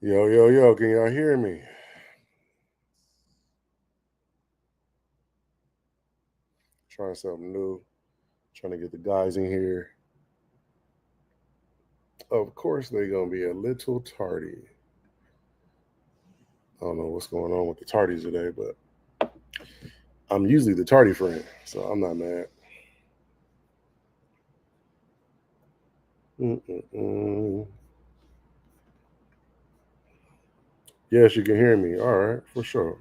Yo, yo, yo, can y'all hear me? Trying something new. Trying to get the guys in here. Of course, they're going to be a little tardy. I don't know what's going on with the tardies today, but I'm usually the tardy friend, so I'm not mad. Mm-mm-mm. Yes, you can hear me. All right, for sure.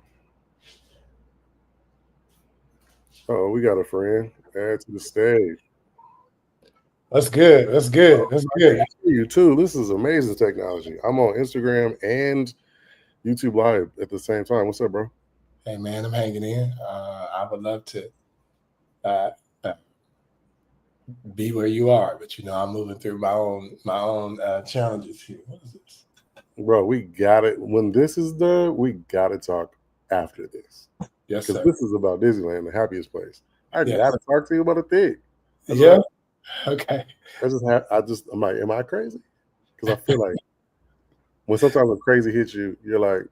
Oh, we got a friend. Add to the stage. That's good. That's good. Oh, That's I can good. hear you too. This is amazing technology. I'm on Instagram and YouTube Live at the same time. What's up, bro? Hey, man, I'm hanging in. I would love to uh, uh, be where you are, but I'm moving through my own challenges here. What is this? Bro, we got it. When this is done, we got to talk after this. Yes, Because sir. this is about Disneyland, the happiest place. I got Yes. to talk to you about a thing. Yeah. Okay. I'm like, am I crazy? Because I feel like when sometimes a crazy hits you, you're like,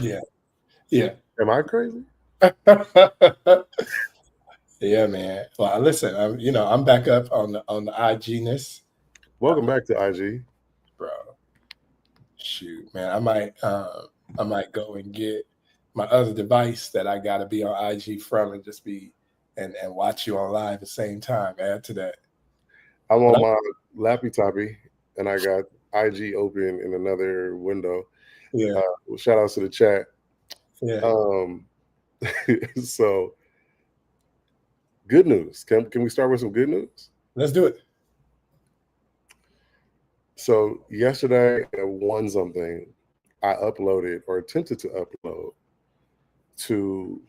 Yeah. Yeah. am I crazy? Yeah, man. Well, listen, I'm back up on the IG-ness, Welcome back to IG. bro. Shoot, man, I might go and get my other device that I got to be on IG from and just be and watch you on live at the same time. Add to that. I'm But on my lappy toppy, and I got IG open in another window. yeah, Shout outs to the chat. yeah. Um, so, good news. Can we start with some good news? Let's do it. So yesterday at one something, I uploaded or attempted to upload to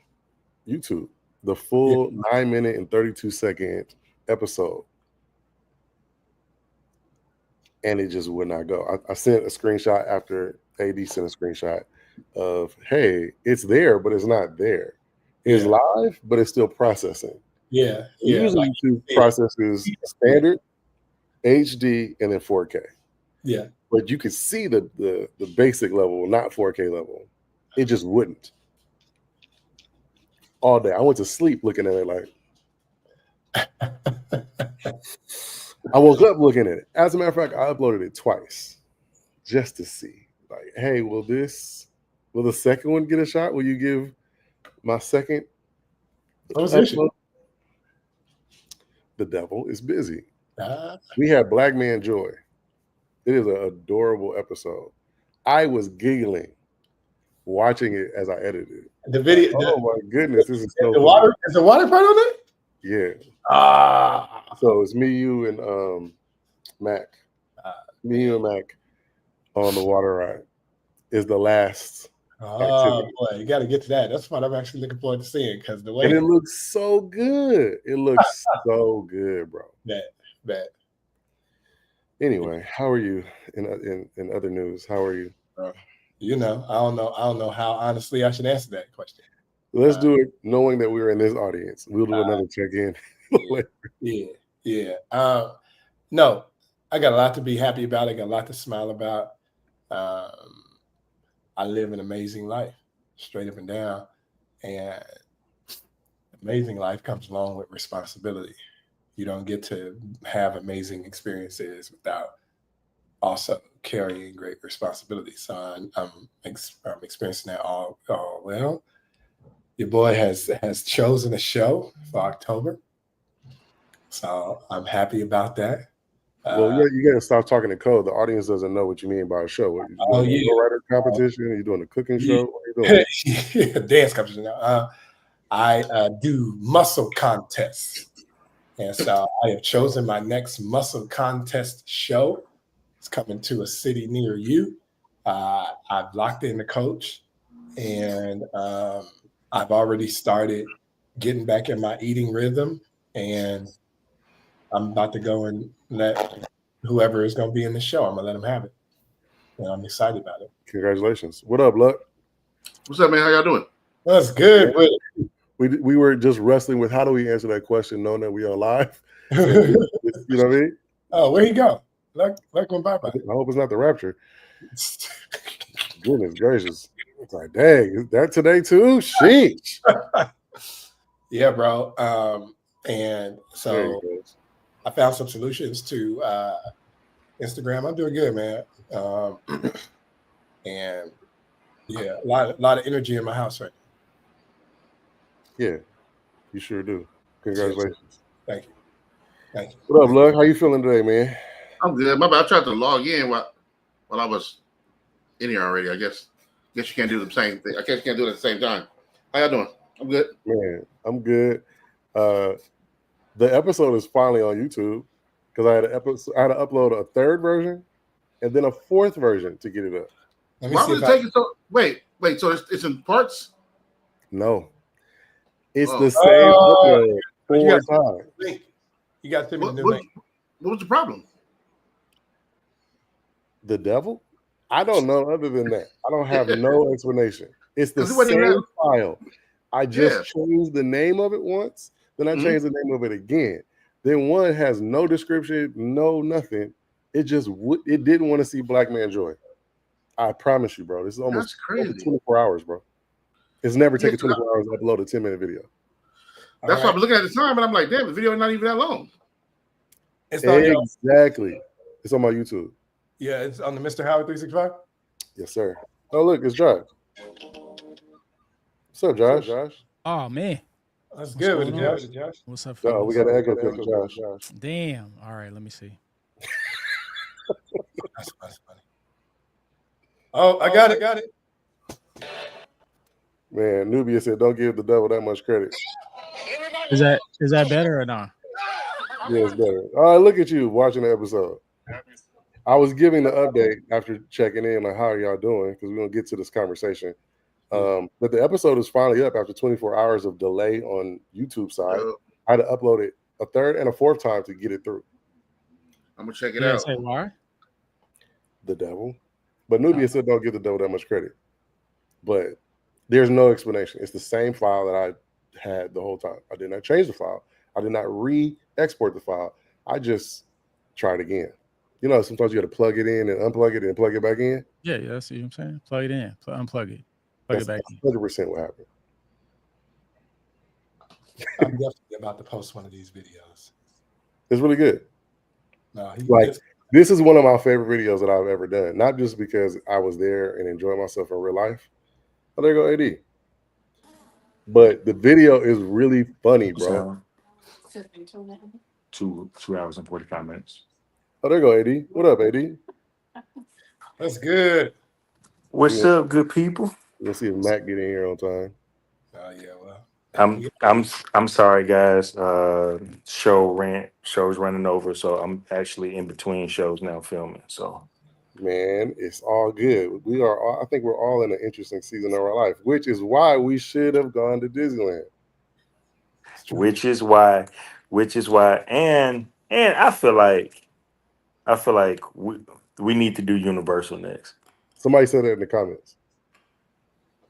YouTube the Yeah, full 9 minute and 32-second episode, and it just would not go. I sent a screenshot after AD sent a screenshot of, hey, it's there, but it's not there. It's yeah, live, but it's still processing. yeah, yeah. Usually Like YouTube yeah, processes yeah, standard, HD, and then 4K. yeah. But you could see the basic level, not 4K level. It just wouldn't. All day. I went to sleep looking at it like I woke up looking at it. As a matter of fact, I uploaded it twice just to see. Like, hey, will the second one get a shot? Will you give my second What was the issue? upload? The devil is busy. Uh, We had Black Man Joy. It is an adorable episode. I was giggling watching it as I edited it. the Like, video, oh my goodness, this is so the funny. water is the water part on it. Yeah. Ah, So it's me, you, and Mac. Me, you, and Mac on the water ride is the last oh activity. boy, you got to get to that. That's what I'm actually looking forward to seeing because the And way it looks so good. It looks so good, bro. that Anyway, how are you in other news? How are you? bro. I don't know how honestly I should answer that question. Let's Uh, do it knowing that we're in this audience. We'll do another check-in yeah, later. yeah, yeah. No, I got a lot to be happy about. I got a lot to smile about. Um, I live an amazing life, straight up and down, and amazing life comes along with responsibility. You don't get to have amazing experiences without also carrying great responsibility. So I'm experiencing that all well. Your boy has chosen a show for October, so I'm happy about that. Well, Uh, you got to stop talking in code. The audience doesn't know what you mean by a show. What, you oh doing a yeah, writer uh, competition? Are you doing a cooking yeah, show? What are you yeah, dance competition. I do muscle contests, and so I have chosen my next muscle contest show. It's coming to a city near you. I've locked in the coach, and I've already started getting back in my eating rhythm, and I'm about to go and let whoever is going to be in the show. I'm gonna let them have it, and I'm excited about it. Congratulations. What up, Luck? What's up, man? How y'all doing? That's good, but We were just wrestling with how do we answer that question knowing that we are live. And you know what I mean? oh, where he go? Luck went bye. I hope it's not the rapture. Goodness gracious. It's like, dang, is that today too? Sheesh. Yeah, bro. And There so you go. I found some solutions to Instagram. I'm doing good, man. And yeah, a lot of energy in my house right now. Yeah, you sure do. Congratulations. Thank you. What up, Luck? How you feeling today, man? I'm good. My bad. I tried to log in while I was in here already. I guess you can't do the same thing. I guess you can't do it at the same time. How y'all doing? I'm good. Man, I'm good. The episode is finally on YouTube because I had to upload a third version and then a fourth version to get it up. Why would it take you so? Wait. So it's in parts? No, it's the same upload 4 times. You got to send me the new link. What was the problem? The devil? I don't know. Other than that, I don't have no explanation. It's the same file. I just changed the name of it once. Then I changed the name of it again. Then one has no description, no nothing. It didn't want to see Black Man Joy. I promise you, bro. This is almost 24 hours, bro. It's never taken 24 hours to upload a 10-minute video. That's why I'm looking at the time, and I'm like, damn, the video is not even that long. It's on exactly. It's on my YouTube. Yeah, it's on the Mr. Howard 365. Yes, sir. Oh, look, it's Josh. What's up, Josh? Oh man, that's good. Josh. What's up? Oh, we got an echo clip of Josh. Damn. All right, let me see. That's funny. Oh, I got it. Man, Nubia said, "Don't give the devil that much credit." Is that better or not? Yeah, it's better. All right, look at you watching the episode. I was giving the update after checking in, like, how are y'all doing? Because we're gonna get to this conversation. But the episode is finally up after 24 hours of delay on YouTube side. I had to upload it a third and a fourth time to get it through. I'm gonna check it out. Say why? The devil. But Nubia said don't give the devil that much credit. But there's no explanation. It's the same file that I had the whole time. I did not change the file. I did not re-export the file. I just tried again. You know, sometimes you got to plug it in and unplug it and plug it back in. Yeah, that's what I'm saying. Plug it in, unplug it, plug it back in. 100% what happened. I'm definitely about to post one of these videos. It's really good. No, this is one of my favorite videos that I've ever done. Not just because I was there and enjoyed myself in real life. Oh, there you go, AD. But the video is really funny, bro. 2 hours and 45 minutes. Oh, there you go, AD. What up, AD? That's good. What's up, good people? Let's see if Matt get in here on time. Oh yeah, well. I'm sorry, guys. Show's running over, so I'm actually in between shows now filming. So, man, it's all good. I think we're all in an interesting season of our life, which is why we should have gone to Disneyland. Which is why, and I feel like we need to do Universal next. Somebody said that in the comments.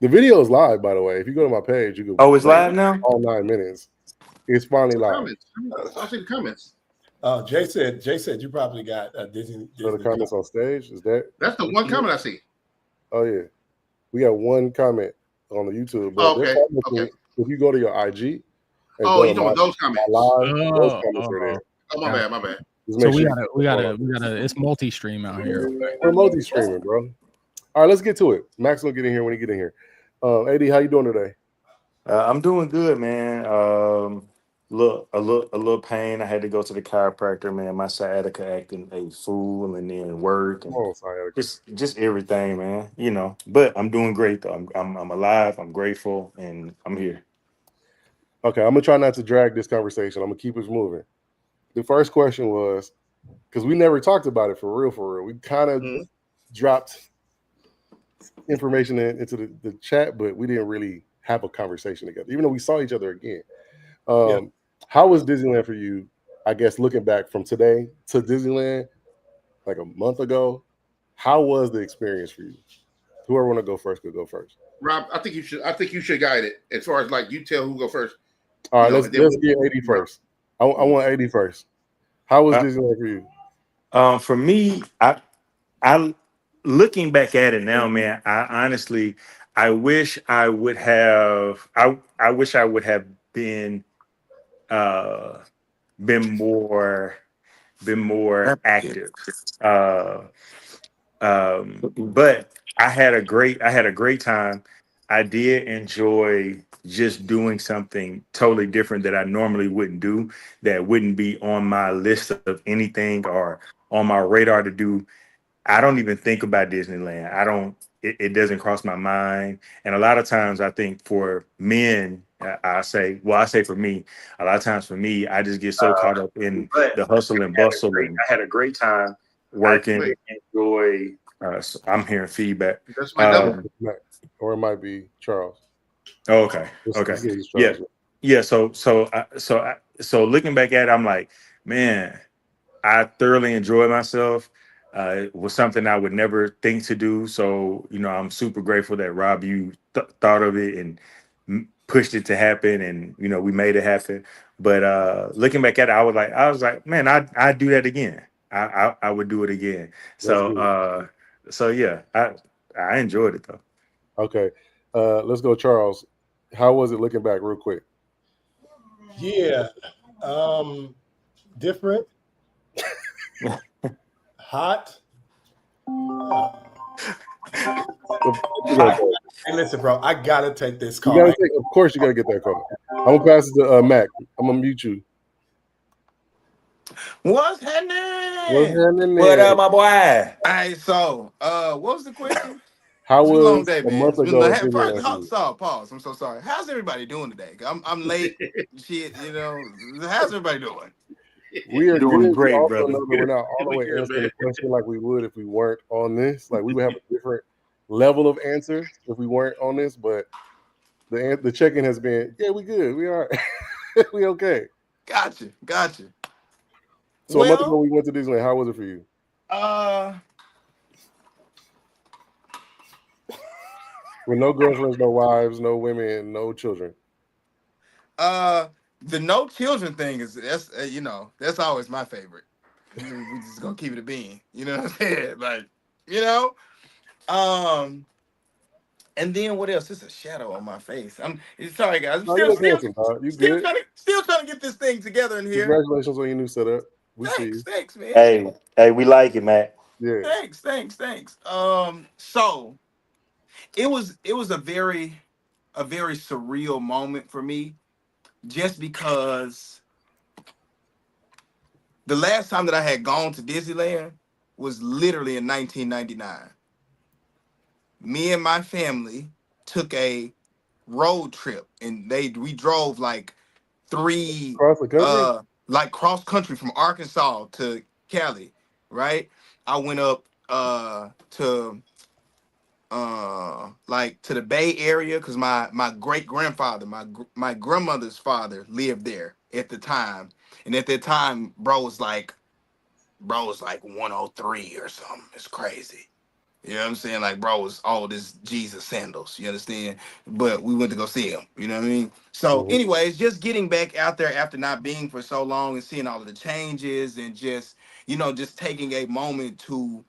The video is live, by the way. If you go to my page, you can. Oh, it's live now? All 9 minutes. It's finally live. I see the comments. Jay said you probably got Disney. So the comments on stage, is that? That's the one comment I see. Oh yeah, we got one comment on the YouTube. But Okay. If you go to your IG. Oh, you know those comments. Those comments are there. Oh, my bad. So we gotta. It's multi-stream out here. We're multi-streaming, bro. All right, let's get to it. Max will get in here when he get in here. AD, how you doing today? I'm doing good, man. A little pain. I had to go to the chiropractor, man. My sciatica acting a fool, and then work, and just everything, man. You know, but I'm doing great though. I'm alive. I'm grateful, and I'm here. Okay, I'm gonna try not to drag this conversation. I'm gonna keep us moving. The first question was, because we never talked about it for real. We kind of dropped information into the chat, but we didn't really have a conversation together, even though we saw each other again. How was Disneyland for you? I guess looking back from today to Disneyland, like a month ago, how was the experience for you? Whoever want to go first could go first. Rob, I think you should guide it as far as like you tell who go first. All right, let's get AD first. I want AD first. How was Disneyland for you? For me, I looking back at it now, man. I honestly, I wish I would have. I wish I would have uh, been more active. Uh, but I had a great time. I did enjoy just doing something totally different that I normally wouldn't do, that wouldn't be on my list of anything or on my radar to do. I don't even think about Disneyland. I don't. It doesn't cross my mind. And a lot of times, I think for men, I say for me, a lot of times for me, I just get so caught up in But the hustle and bustle, and I had a great time. working. Wait, Enjoy. I'm hearing feedback. that's my double. Or it might be Charles. Oh, okay. Okay. This is Yeah. Charles. Yeah. So looking back at it, I'm like, man, I thoroughly enjoyed myself. It was something I would never think to do. So, I'm super grateful that Rob, you thought of it and pushed it to happen, and we made it happen. But looking back at it, I was like, man, I'd do that again. I would do it again. That's So, good. yeah, I enjoyed it though. Okay. Let's go, Charles. How was it looking back real quick? Yeah. Different. Hot. Hey, listen, bro. I gotta take this call. Of course, you gotta get that call. I'm gonna pass it to Mac. I'm gonna mute you. What's happening? What's happening What there? up, my boy? Hey, so what was the question? How It's been a long was day, a man. month It's been ago? pause. I'm so sorry. How's everybody doing today? I'm late. Shit, how's everybody doing? We are Doing good. great, We also brother. know that we're not all the way answering the question like we would if we weren't on this. Like we would have a different level of answer if we weren't on this. But the check-in has been, yeah, we good. We all right. We okay. Gotcha. So a month ago we went to Disneyland. How was it for you? With no girlfriends, no wives, no women, no children. The no children thing that's always my favorite. We just gonna keep it a bean. You know what I'm saying? Like, and then what else? There's a shadow on my face. I'm sorry, guys. I'm No, you look handsome, dog. You good? Still trying to get this thing together in here. Congratulations on your new setup. We see you. Thanks, man. Hey, we like it, Matt. Yeah. Thanks. So it was a very surreal moment for me, just because the last time that I had gone to Disneyland was literally in 1999. Me and my family took a road trip, and we drove like Across the country? like cross country from Arkansas to Cali, right? I went up to to the Bay Area, because my great grandfather, my grandmother's father, lived there at the time. And at that time, bro was like 103 or something. It's crazy. You know what I'm saying? Like, bro was all this Jesus sandals. You understand? But we went to go see him. You know what I mean? So, anyways, just getting back out there after not being for so long and seeing all of the changes, and just taking a moment to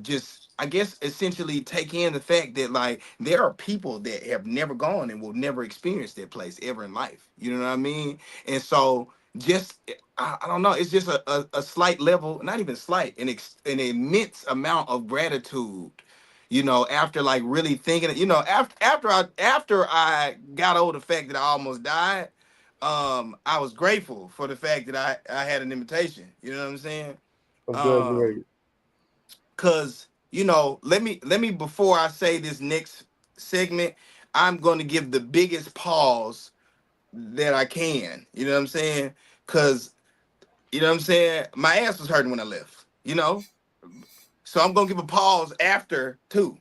just, I guess, essentially take in the fact that, like, there are people that have never gone and will never experience that place ever in life. You know what I mean? And so, just, I don't know, it's just a slight level, not even slight, an immense amount of gratitude, after, like, really thinking, after I got over the fact that I almost died. I was grateful for the fact that I had an invitation. You know what I'm saying? I'm glad you made it. Cause let me before I say this next segment, I'm going to give the biggest pause that I can. You know what I'm saying? Cause my ass was hurting when I left. So I'm gonna give a pause after too.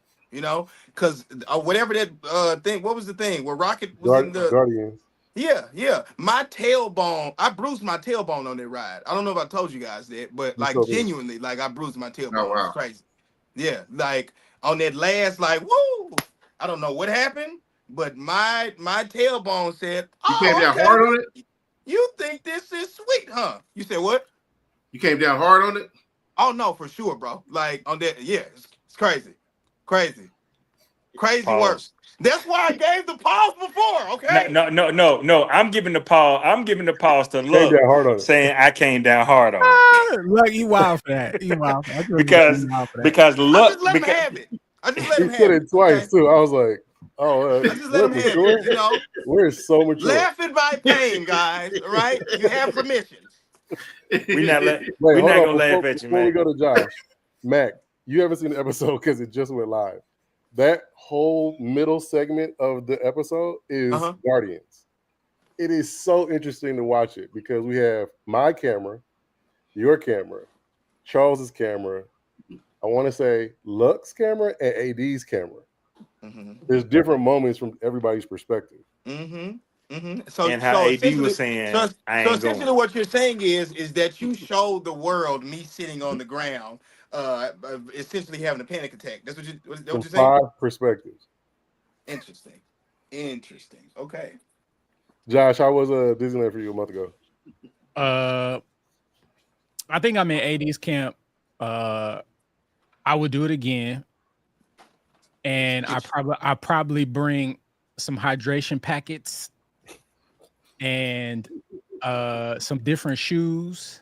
Cause whatever that thing. What was the thing where Rocket was in the Guardians? Yeah. My tailbone, I bruised my tailbone on that ride. I don't know if I told you guys that, but like genuinely, like I bruised my tailbone. Oh, wow. It's crazy. Yeah, like on that last, like, woo! I don't know what happened, but my tailbone said, You came "Oh, down okay, hard on it? you think this is sweet, huh?" You said what? You came down hard on it? Oh no, for sure, bro. Like on that, yeah, it's crazy, crazy Pause. work. That's why I gave the pause before. Okay. No. I'm giving the pause. I'm giving the pause to Came Look, down hard on it. saying I came down hard on it. Look, you wild for that. You wild for that. because wild for that. because I Look, just let him have it. I just let He him have said it it twice okay? too. I was like, "Oh, I just let we're him have mature. it. You know, We're so mature." laughing by pain, guys. All right, you have permission. we're not Wait, hold on. gonna laugh at you, Before we man. go to Josh, Mac, you haven't seen the episode because it just went live. That whole middle segment of the episode is Guardians. It is so interesting to watch it because we have my camera, your camera, Charles's camera, I want to say Luck's camera and AD's camera. There's different moments from everybody's perspective. So, and how AD essentially, was saying, I ain't essentially going. what you're saying is that you showed the world me sitting on the ground, essentially having a panic attack. That's what you're saying. 5 perspectives. Interesting. Okay. Josh, how was Disneyland for you a month ago? I think I'm in AD's camp. I would do it again, and I probably bring some hydration packets and some different shoes,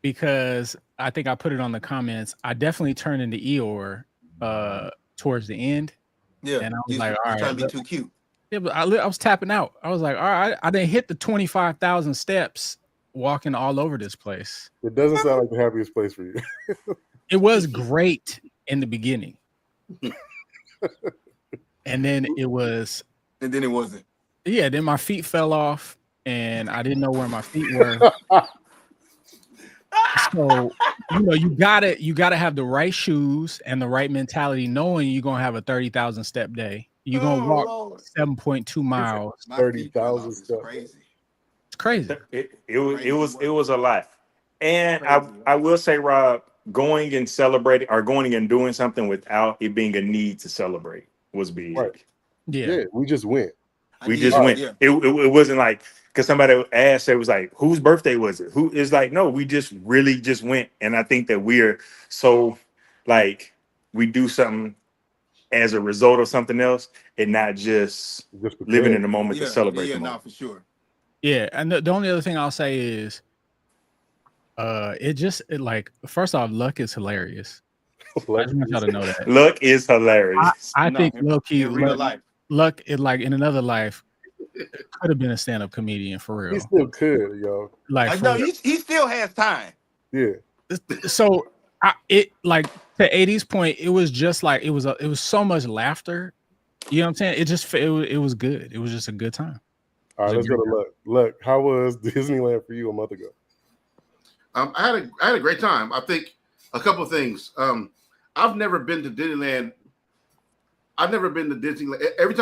because I think I put it on the comments. I definitely turned into Eeyore towards the end. Yeah, and I was like, all right, trying to be too cute. Yeah, but I was tapping out. I was like, all right, I didn't hit the 25,000 steps walking all over this place. It doesn't sound like the happiest place for you. It was great in the beginning. And then it was. And then it wasn't. Yeah, then my feet fell off and I didn't know where my feet were. So, you gotta have the right shoes and the right mentality, knowing you're gonna have a 30,000 step day. You're gonna walk 7.2 miles. 30,000 steps. Crazy. It's crazy. It was a lot. And I will say, Rob, going and celebrating or going and doing something without it being a need to celebrate was big. Right. Yeah, we just went. We just went. Yeah. It wasn't like, because somebody asked, it was like, whose birthday was it? Who is like, no, we just really just went. And I think that we're so like, we do something as a result of something else and not just living in the moment to celebrate the moment. For sure. Yeah, and the only other thing I'll say is, first off, Luck is hilarious. I just want y'all to know that. Luck is hilarious. I think low-key, in real life. Luck is like in another life could have been a stand-up comedian for real. He still could, yo. Like no, he still has time. Yeah. So to 80's point, it was just like it was so much laughter. You know what I'm saying? It was good. It was just a good time. All right, let's go to Luck. Luck, how was Disneyland for you a month ago? I had a great time. I think a couple of things. I've never been to Disneyland. Every time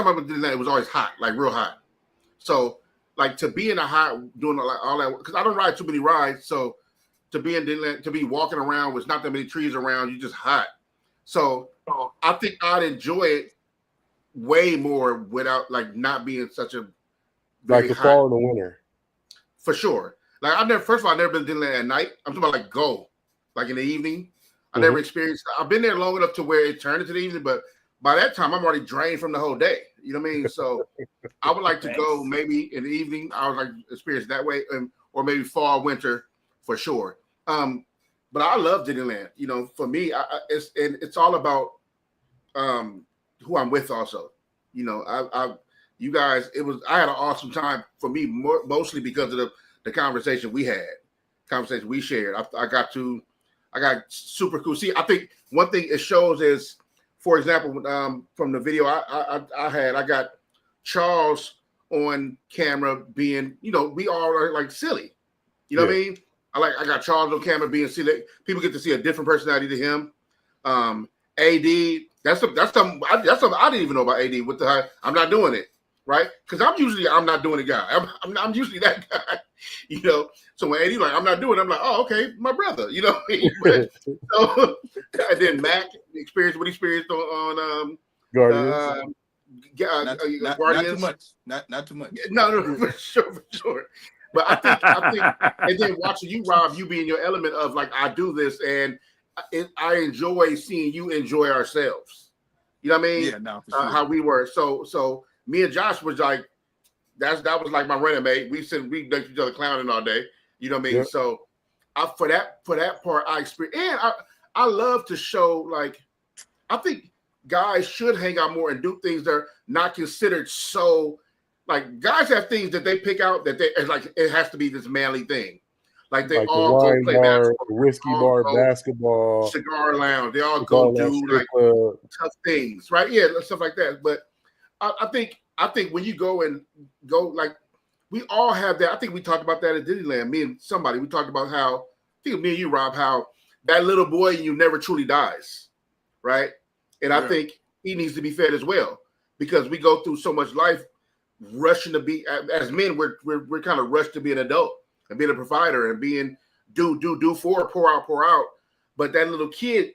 I've been to Disneyland, it was always hot, like real hot. So, like to be in a hot, doing all that, because I don't ride too many rides. So, to be in Disneyland, to be walking around with not that many trees around, you're just hot. So, I think I'd enjoy it way more without not being such a like the hot, fall and the winter. For sure. Like I've never been to Disneyland at night. I'm talking about go, like in the evening. I never experienced. I've been there long enough to where it turned into the evening, but by that time I'm already drained from the whole day. You know what I mean? So I would like to go maybe in the evening. I would like to experience that way, or maybe fall, winter for sure. But I love Disneyland. For me, it's all about who I'm with. Also, you guys. I had an awesome time for me, mostly because of the conversation we had, conversation we shared. I got super cool. See, I think one thing it shows is, for example, from the video I got Charles on camera being, we all are like silly. You know what I mean? I got Charles on camera being silly. People get to see a different personality to him. AD, that's something I didn't even know about AD. I'm not doing it, right? Because I'm not doing it guy. I'm usually that guy. So when AD I'm not doing it, I'm like, oh, okay, my brother, you know what I mean? So, and then Mac experienced what he experienced on Guardians. Not too much. Not too much. No, for sure. But I think, and then watching you, Rob, you be in your element of like, I do this, and I enjoy seeing you enjoy ourselves. You know what I mean? Yeah, no, for sure. How we were. So me and Josh was like, that was like my running mate. We looked each other clowning all day. You know what I mean? Yep. So for that part, I experience, and I love to show, like, I think guys should hang out more and do things that are not considered so, like, guys have things that they pick out that it's like it has to be this manly thing. Like they like all the go wine play bar, basketball, the whiskey all bar, go basketball, cigar lounge. They all it's go all that do strip like club. tough things, right? Yeah, stuff like that. But I think when you go like, we all have that. I think we talked about that at Disneyland. Me and somebody, we talked about how, I think me and you, Rob, how that little boy in you never truly dies, right? And I think he needs to be fed as well, because we go through so much life rushing to be, as men, we're kind of rushed to be an adult and being a provider and being do for, pour out. But that little kid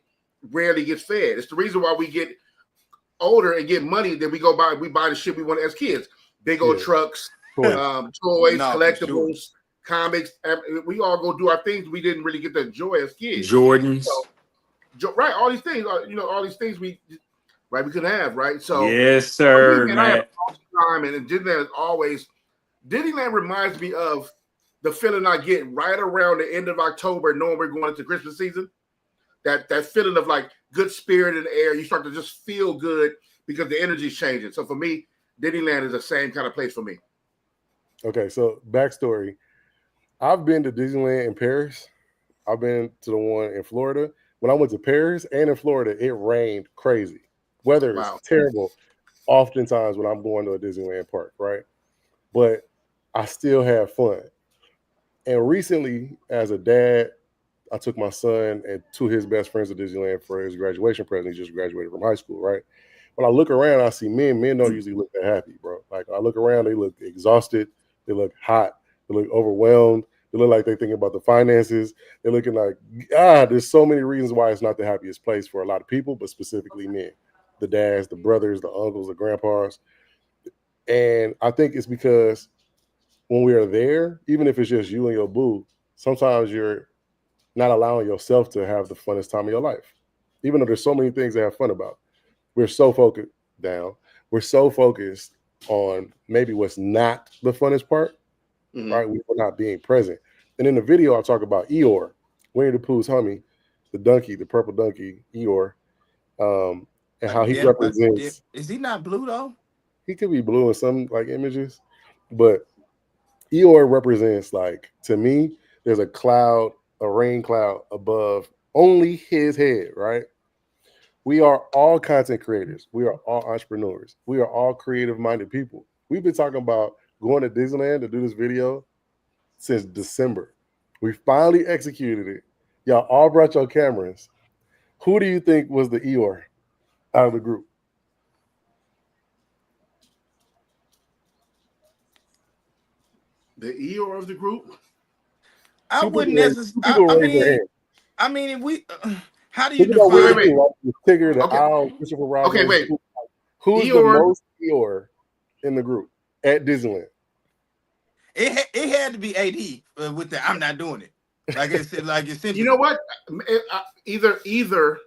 rarely gets fed. It's the reason why we get older and get money, then we buy the shit we want as kids. Big old trucks, toys, collectibles, comics. We all go do our things we didn't really get to enjoy as kids. Jordans. So, right, all these things, all these things we couldn't have, right? So yes, sir, me, man. I have awesome time, and Disneyland is always. Disneyland reminds me of the feeling I get right around the end of October, knowing we're going into Christmas season. That feeling of like good spirit in the air. You start to just feel good because the energy's changing. So for me, Disneyland is the same kind of place for me. Okay, so backstory. I've been to Disneyland in Paris. I've been to the one in Florida. When I went to Paris and in Florida, it rained crazy. Weather is terrible oftentimes when I'm going to a Disneyland park, right? But I still have fun. And recently, as a dad, I took my son and two of his best friends to Disneyland for his graduation present. He just graduated from high school, right? When I look around, I see men. Men don't usually look that happy, bro. Like, I look around, they look exhausted. They look hot. They look overwhelmed. They look like they're thinking about the finances. They're looking like, there's so many reasons why it's not the happiest place for a lot of people, but specifically men. The dads, the brothers, the uncles, the grandpas. And I think it's because when we are there, even if it's just you and your boo, sometimes you're not allowing yourself to have the funnest time of your life. Even though there's so many things to have fun about. We're so focused We're so focused on maybe what's not the funnest part, right? We're not being present. And in the video, I talk about Eeyore, Winnie the Pooh's homie, the donkey, the purple donkey, Eeyore, and how he represents. Is he not blue though? He could be blue in some like images, but Eeyore represents, like, to me, there's a cloud, a rain cloud above only his head, right? We are all content creators. We are all entrepreneurs. We are all creative-minded people. We've been talking about going to Disneyland to do this video since December. We finally executed it. Y'all all brought your cameras. Who do you think was the Eeyore out of the group? The Eeyore of the group? I wouldn't necessarily. I mean, if we, how do you define? Wait. The Tigger, the Owl, Christopher Robin. Okay, wait. Who's the most Eeyore in the group at Disneyland? It had to be AD with the I'm not doing it. Like I said, like essentially. You know what? Either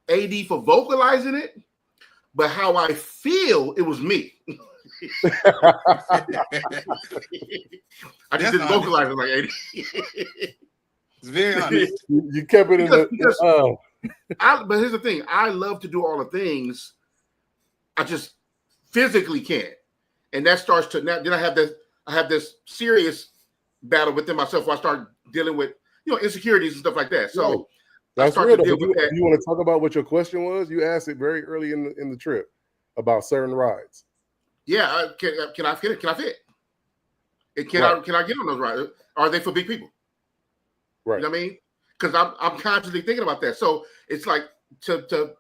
AD for vocalizing it, but how I feel, it was me. I just didn't vocalize it like AD. It's very honest. You kept it But here's the thing: I love to do all the things. I just physically can't, and that starts to now. Then I have this serious battle within myself where I start dealing with insecurities and stuff like that. So that's real. Do you want to talk about what your question was? You asked it very early in the trip about certain rides. Yeah, can I fit? Can I fit? And can I get on those rides? Are they for big people? Right. You know what I mean? Because I'm constantly thinking about that. So it's like people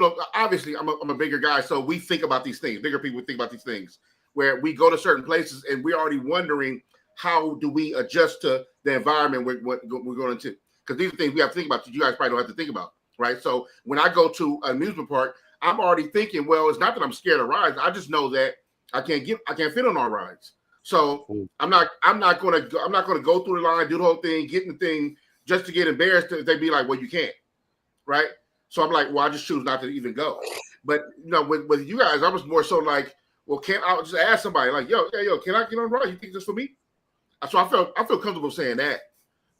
don't, obviously I'm a bigger guy, so we think about these things. Bigger people think about these things where we go to certain places and we're already wondering how do we adjust to the environment we're going into. Because these are things we have to think about that you guys probably don't have to think about, right? So when I go to an amusement park, I'm already thinking, well, it's not that I'm scared of rides. I just know that I can't fit on all rides. So I'm not gonna go through the line, do the whole thing, get in the thing just to get embarrassed. They'd be like, well, you can't, right? So I'm like, well, I just choose not to even go. But with you guys, I was more so like, well, can't I just ask somebody like, yo, can I get on the ride? You think this for me? So I feel comfortable saying that.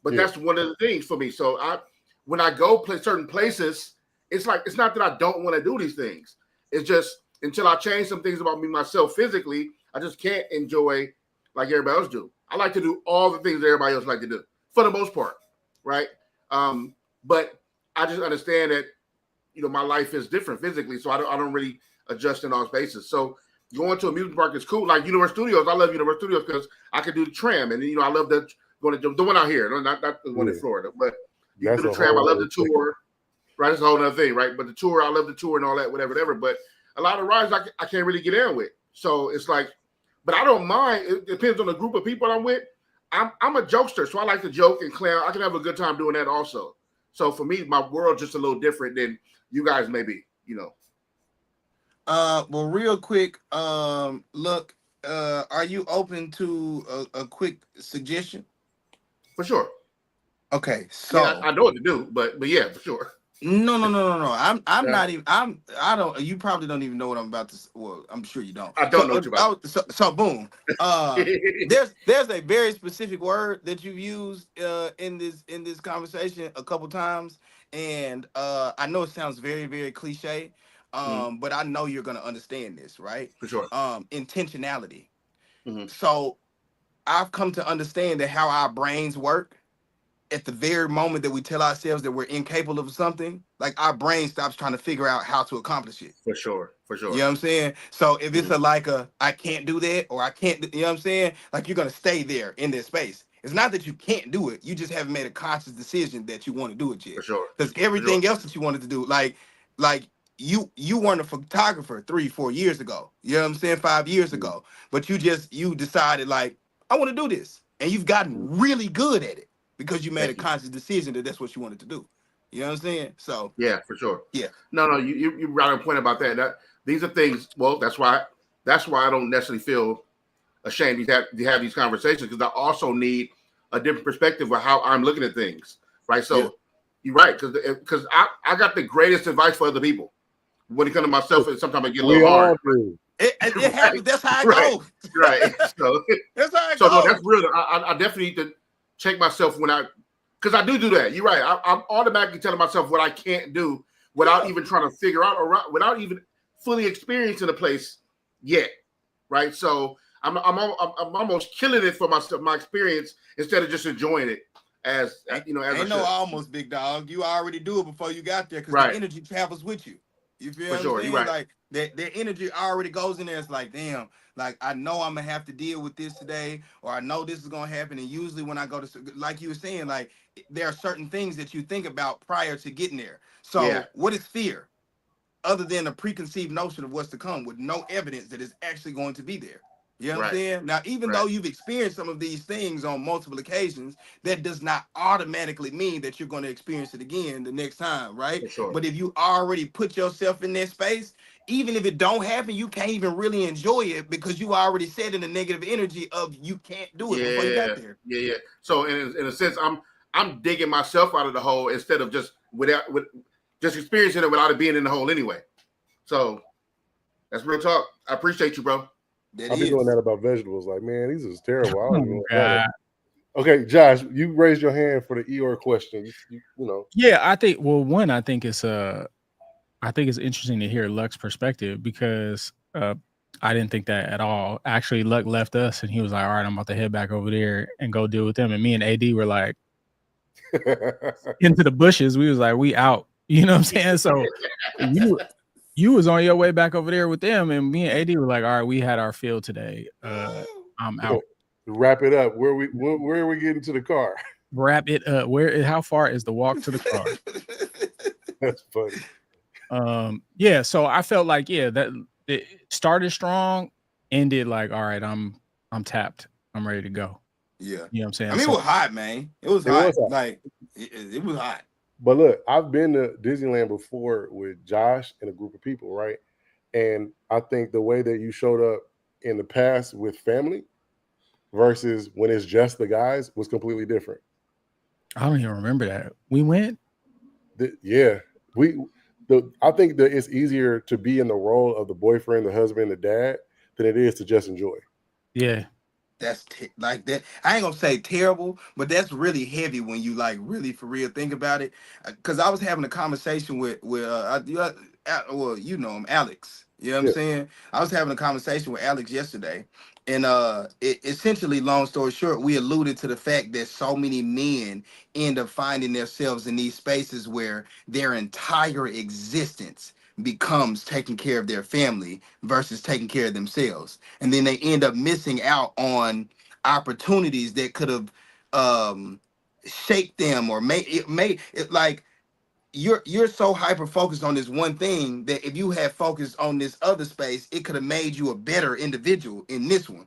But that's one of the things for me. So when I go certain places, it's like it's not that I don't want to do these things. It's just until I change some things about me myself physically, I just can't enjoy like everybody else do. I like to do all the things that everybody else like to do for the most part, right? But I just understand that my life is different physically, so I don't really adjust in all spaces. So going to a amusement park is cool. Like Universal Studios, I love Universal Studios because I can do the tram, and I love that going to the one out here, not the one in Florida, but you can do the tram. I love the tour. Right, that's a whole other thing, right? But the tour, I love the tour and all that, whatever. But a lot of rides I can't really get in with. So it's like, but I don't mind. It depends on the group of people I'm with. I'm a jokester, so I like to joke and clown. I can have a good time doing that also. So for me, my world's just a little different than you guys may be, Well, real quick, look, are you open to a quick suggestion? For sure. Okay, so I know what to do, but yeah, for sure. No. I'm not even. I don't. You probably don't even know what I'm about to. Well, I'm sure you don't. I don't know what you're about. So boom. There's a very specific word that you've used in this conversation a couple times, and I know it sounds very, very cliche, but I know you're gonna understand this, right? For sure. Intentionality. So I've come to understand that how our brains work. At the very moment that we tell ourselves that we're incapable of something, like our brain stops trying to figure out how to accomplish it. For sure. You know what I'm saying? So if it's I can't do that, or I can't, you know what I'm saying? Like you're going to stay there in this space. It's not that you can't do it. You just haven't made a conscious decision that you want to do it yet. For sure. Because everything else that you wanted to do, like you weren't a photographer 3-4 years ago. You know what I'm saying? 5 years ago. But you decided like, I want to do this. And you've gotten really good at it. Because you made a conscious decision that that's what you wanted to do. You know what I'm saying? So yeah, for sure. Yeah. No, you brought up a point about that. These are things. Well, that's why I don't necessarily feel ashamed to have these conversations, because I also need a different perspective of how I'm looking at things. Right. So you're right, because I got the greatest advice for other people. When it comes to myself, sometimes I get a little hard. It happens. That's how it goes. Right. So that's how it goes. No, that's real. I definitely need to check myself because I do that. You're right. I'm automatically telling myself what I can't do without even trying to figure out, or without even fully experiencing the place yet. Right. So I'm almost killing it for myself, my experience, instead of just enjoying it Ain't no almost, big dog. You already do it before you got there, because the energy travels with you. You feel what I'm saying? Right. Like that energy already goes in there. It's like, damn, like I know I'm gonna have to deal with this today, or I know this is gonna happen. And usually when I go to, like you were saying, like there are certain things that you think about prior to getting there. So what is fear, other than a preconceived notion of what's to come with no evidence that it's actually going to be there? You know what I'm saying? Now, even though you've experienced some of these things on multiple occasions, that does not automatically mean that you're going to experience it again the next time, right? Sure. But if you already put yourself in that space, even if it don't happen, you can't even really enjoy it, because you already said in the negative energy of you can't do it before you got there. Yeah. So in a sense, I'm digging myself out of the hole instead of just just experiencing it without it being in the hole anyway. So that's real talk. I appreciate you, bro. I've been doing that about vegetables. Like, man, these is terrible. I don't even know. Okay, Josh, you raised your hand for the Eeyore question. Yeah, I think. Well, one, I think it's interesting to hear Luck's perspective, because I didn't think that at all. Actually, Luck left us, and he was like, "All right, I'm about to head back over there and go deal with them." And me and AD were like, into the bushes. We was like, "We out." You know what I'm saying? So you was on your way back over there with them, and me and AD were like, all right, we had our field today. I'm out. Wrap it up. Where are we getting to the car? Wrap it up. How far is the walk to the car? That's funny. Yeah, so I felt like, that it started strong, ended like, all right, I'm tapped. I'm ready to go. Yeah. You know what I'm saying? I mean, it was hot, man. It was hot. Like, it was hot. But look, I've been to Disneyland before with Josh and a group of people, right? And I think the way that you showed up in the past with family versus when it's just the guys was completely different. I don't even remember that. We went. I think that it's easier to be in the role of the boyfriend, the husband, the dad than it is to just enjoy. Yeah. That's like that. I ain't gonna say terrible, but that's really heavy when you like really for real think about it. Because I was having a conversation with well, you know him, Alex. You know what I'm saying? I was having a conversation with Alex yesterday, and essentially, long story short, we alluded to the fact that so many men end up finding themselves in these spaces where their entire existence becomes taking care of their family versus taking care of themselves, and then they end up missing out on opportunities that could have shaped them or made it like you're so hyper focused on this one thing that if you had focused on this other space, it could have made you a better individual in this one.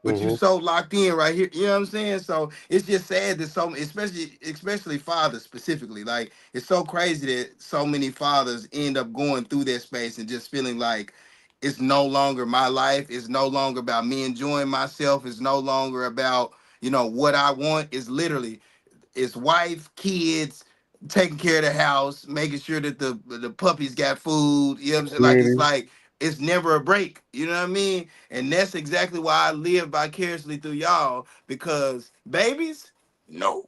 But you so locked in right here, you know what I'm saying? So it's just sad that especially fathers specifically, like it's so crazy that so many fathers end up going through that space and just feeling like it's no longer my life, it's no longer about me enjoying myself, it's no longer about, you know, what I want. It's literally it's wife, kids, taking care of the house, making sure that the puppies got food. You know what I'm saying? Like it's never a break. You know what I mean? And that's exactly why I live vicariously through y'all, because babies, no.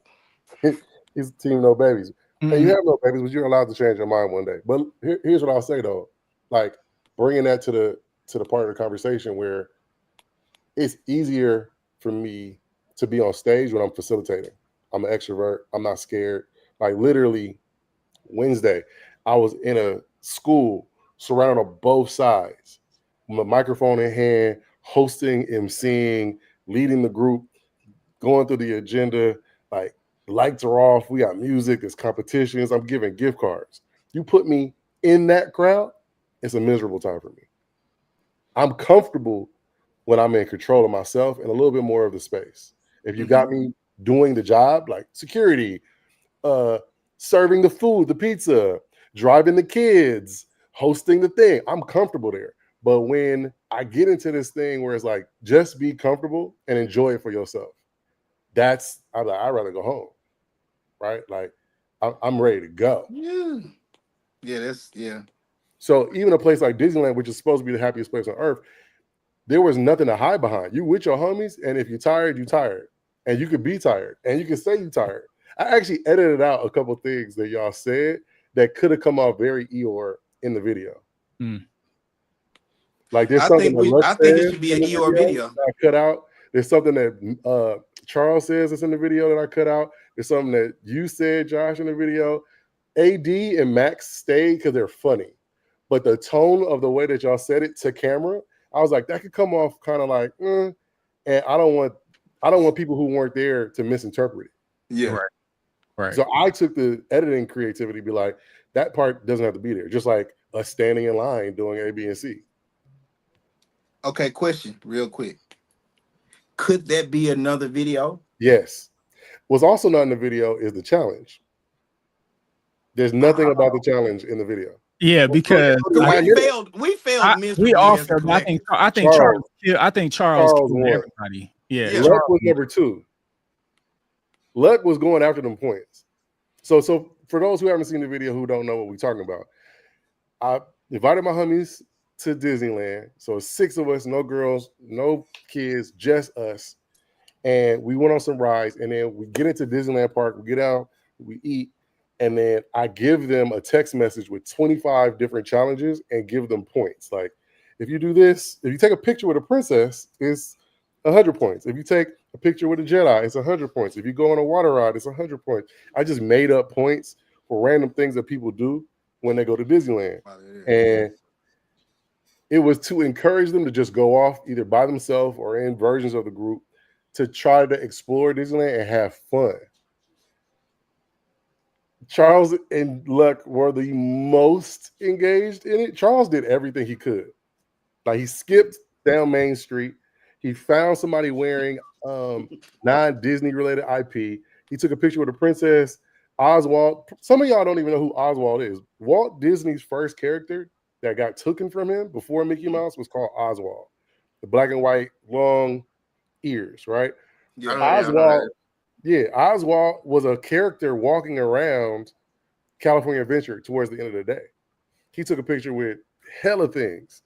He's team no babies. And you have no babies, but you're allowed to change your mind one day. But here's what I'll say though, like bringing that to the part of the conversation where it's easier for me to be on stage when I'm facilitating. I'm an extrovert. I'm not scared. Like literally Wednesday, I was in a school surrounded on both sides, with a microphone in hand, hosting, emceeing, leading the group, going through the agenda. Like lights are off. We got music. There's competitions. I'm giving gift cards. You put me in that crowd, it's a miserable time for me. I'm comfortable when I'm in control of myself and a little bit more of the space. If you got me doing the job, like security, serving the food, the pizza, driving the kids, hosting the thing, I'm comfortable there. But when I get into this thing where it's like, just be comfortable and enjoy it for yourself, I'm like, I'd rather go home, right? Like, I'm ready to go. Yeah. So even a place like Disneyland, which is supposed to be the happiest place on earth, there was nothing to hide behind. You with your homies, and if you're tired, you're tired. And you could be tired, and you can say you're tired. I actually edited out a couple things that y'all said that could have come off very Eeyore in the video. Like there's something I think it should be an Eeyore video. I cut out. There's something that Charles says that's in the video that I cut out. There's something that you said, Josh, in the video. AD and Max stayed because they're funny. But the tone of the way that y'all said it to camera, I was like, that could come off kind of like, and I don't want people who weren't there to misinterpret it. Yeah. Right. So I took the editing creativity to be like, that part doesn't have to be there. Just like us standing in line doing A, B, and C. Okay, question real quick. Could that be another video? Yes. What's also not in the video is the challenge. There's nothing about the challenge in the video. Yeah, because we failed miserably. We all failed. I think Charles killed everybody. Yeah. Luck was number 2. Luck was going after them points. So for those who haven't seen the video, who don't know what we're talking about, I invited my homies to Disneyland. So 6 of us, no girls, no kids, just us. And we went on some rides, and then we get into Disneyland Park, we get out, we eat, and then I give them a text message with 25 different challenges and give them points. Like, if you do this, if you take a picture with a princess, it's 100 points. If you take a picture with a Jedi, it's 100 points. If you go on a water ride, it's 100 points. I just made up points for random things that people do when they go to Disneyland. And it was to encourage them to just go off either by themselves or in versions of the group to try to explore Disneyland and have fun. Charles and Luck were the most engaged in it. Charles did everything he could. Like, he skipped down Main Street. He found somebody wearing non-Disney related IP. He took a picture with a princess, Oswald. Some of y'all don't even know who Oswald is. Walt Disney's first character that got taken from him before Mickey Mouse was called Oswald. The black and white, long ears, right? Yeah. Oswald, Oswald was a character walking around California Adventure towards the end of the day. He took a picture with hella things.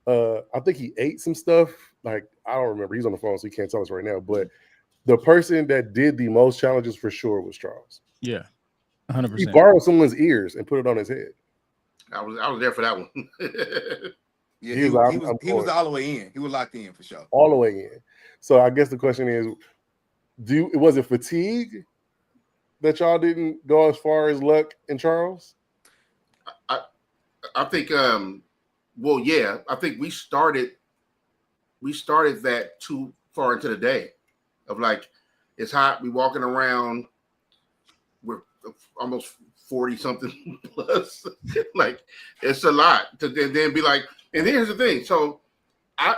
I think he ate some stuff. Like, I don't remember. He's on the phone, so he can't tell us right now. But the person that did the most challenges for sure was Charles. Yeah, 100%. He borrowed someone's ears and put it on his head. I was there for that one. Yeah, he was all the way in. He was locked in for sure. All the way in. So I guess the question is, was it fatigue that y'all didn't go as far as Luck and Charles? I think well, yeah, I think we started that too far into the day of like, it's hot, we walking around, we're almost 40 something plus. Like, it's a lot to then be like, and here's the thing. So I'm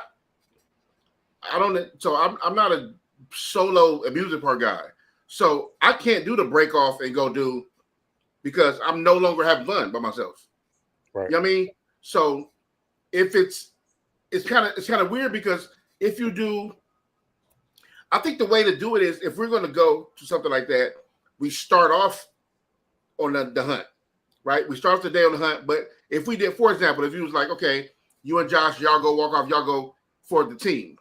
not a solo amusement park guy. So I can't do the break off and go do, because I'm no longer having fun by myself. Right. You know what I mean? So if it's kind of weird, because if you do, I think the way to do it is, if we're going to go to something like that, we start off on the hunt, right? We start off the day on the hunt. But if we did, for example, if you was like, okay, you and Josh, y'all go walk off, y'all go for the team.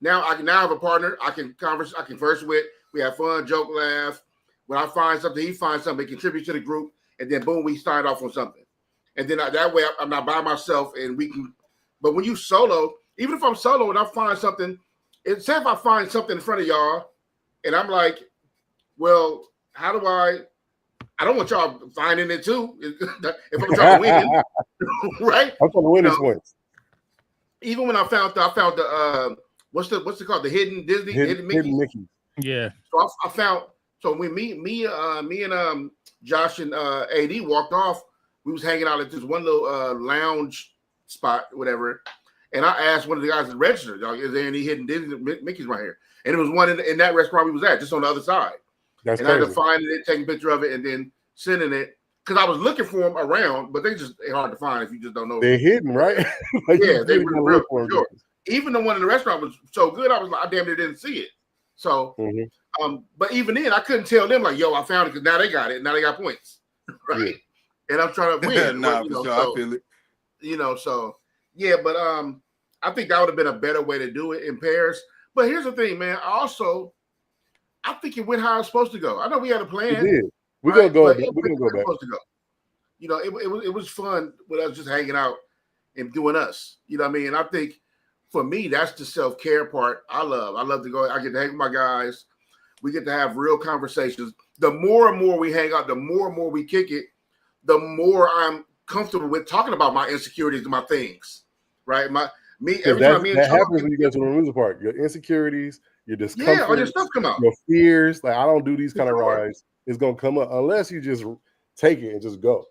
Now I can have a partner I can converse with. We have fun, joke, laugh. When I find something, he finds something, contribute to the group, and then boom, we start off on something. And then that way I'm not by myself, and we can. But when you solo, even if I'm solo and I find something, say if I find something in front of y'all, and I'm like, well, how do I don't want y'all finding it too. If I'm trying to win, right? I'm trying to win this one. Even when I found the what's it called? The hidden Disney hidden Mickey. Yeah. So I found. So when me and Josh and AD walked off, we was hanging out at this one little lounge spot, whatever. And I asked one of the guys at the register, is there any hidden Disney Mickeys right here? And it was one in that restaurant we was at, just on the other side. That's and crazy. I had to find it, taking a picture of it, and then sending it, because I was looking for them around, but they're hard to find if you just don't know. They're hidden, right? Like, yeah, they were real for sure. Even the one in the restaurant was so good, I was like, I damn near didn't see it. So, but even then, I couldn't tell them like, yo, I found it, because now they got it. Now they got points, right? Yeah. And I'm trying to win. Nah, for sure, I feel it. So yeah, but I think that would have been a better way to do it in pairs. But here's the thing, man. I think it went how it was supposed to go. I know we had a plan. It did. We're gonna go back. We're gonna go back. Supposed to go. You know, it was fun with us just hanging out and doing us. You know what I mean? And I think for me, that's the self-care part I love. I love to go. I get to hang with my guys. We get to have real conversations. The more and more we hang out, the more and more we kick it, the more I'm comfortable with talking about my insecurities and my things. Right? Every time me and that happens when you go to the amusement park. Your insecurities, your discomfort, all your stuff come out. Your fears. Like, I don't do these kind of rides. It's gonna come up unless you just take it and just go.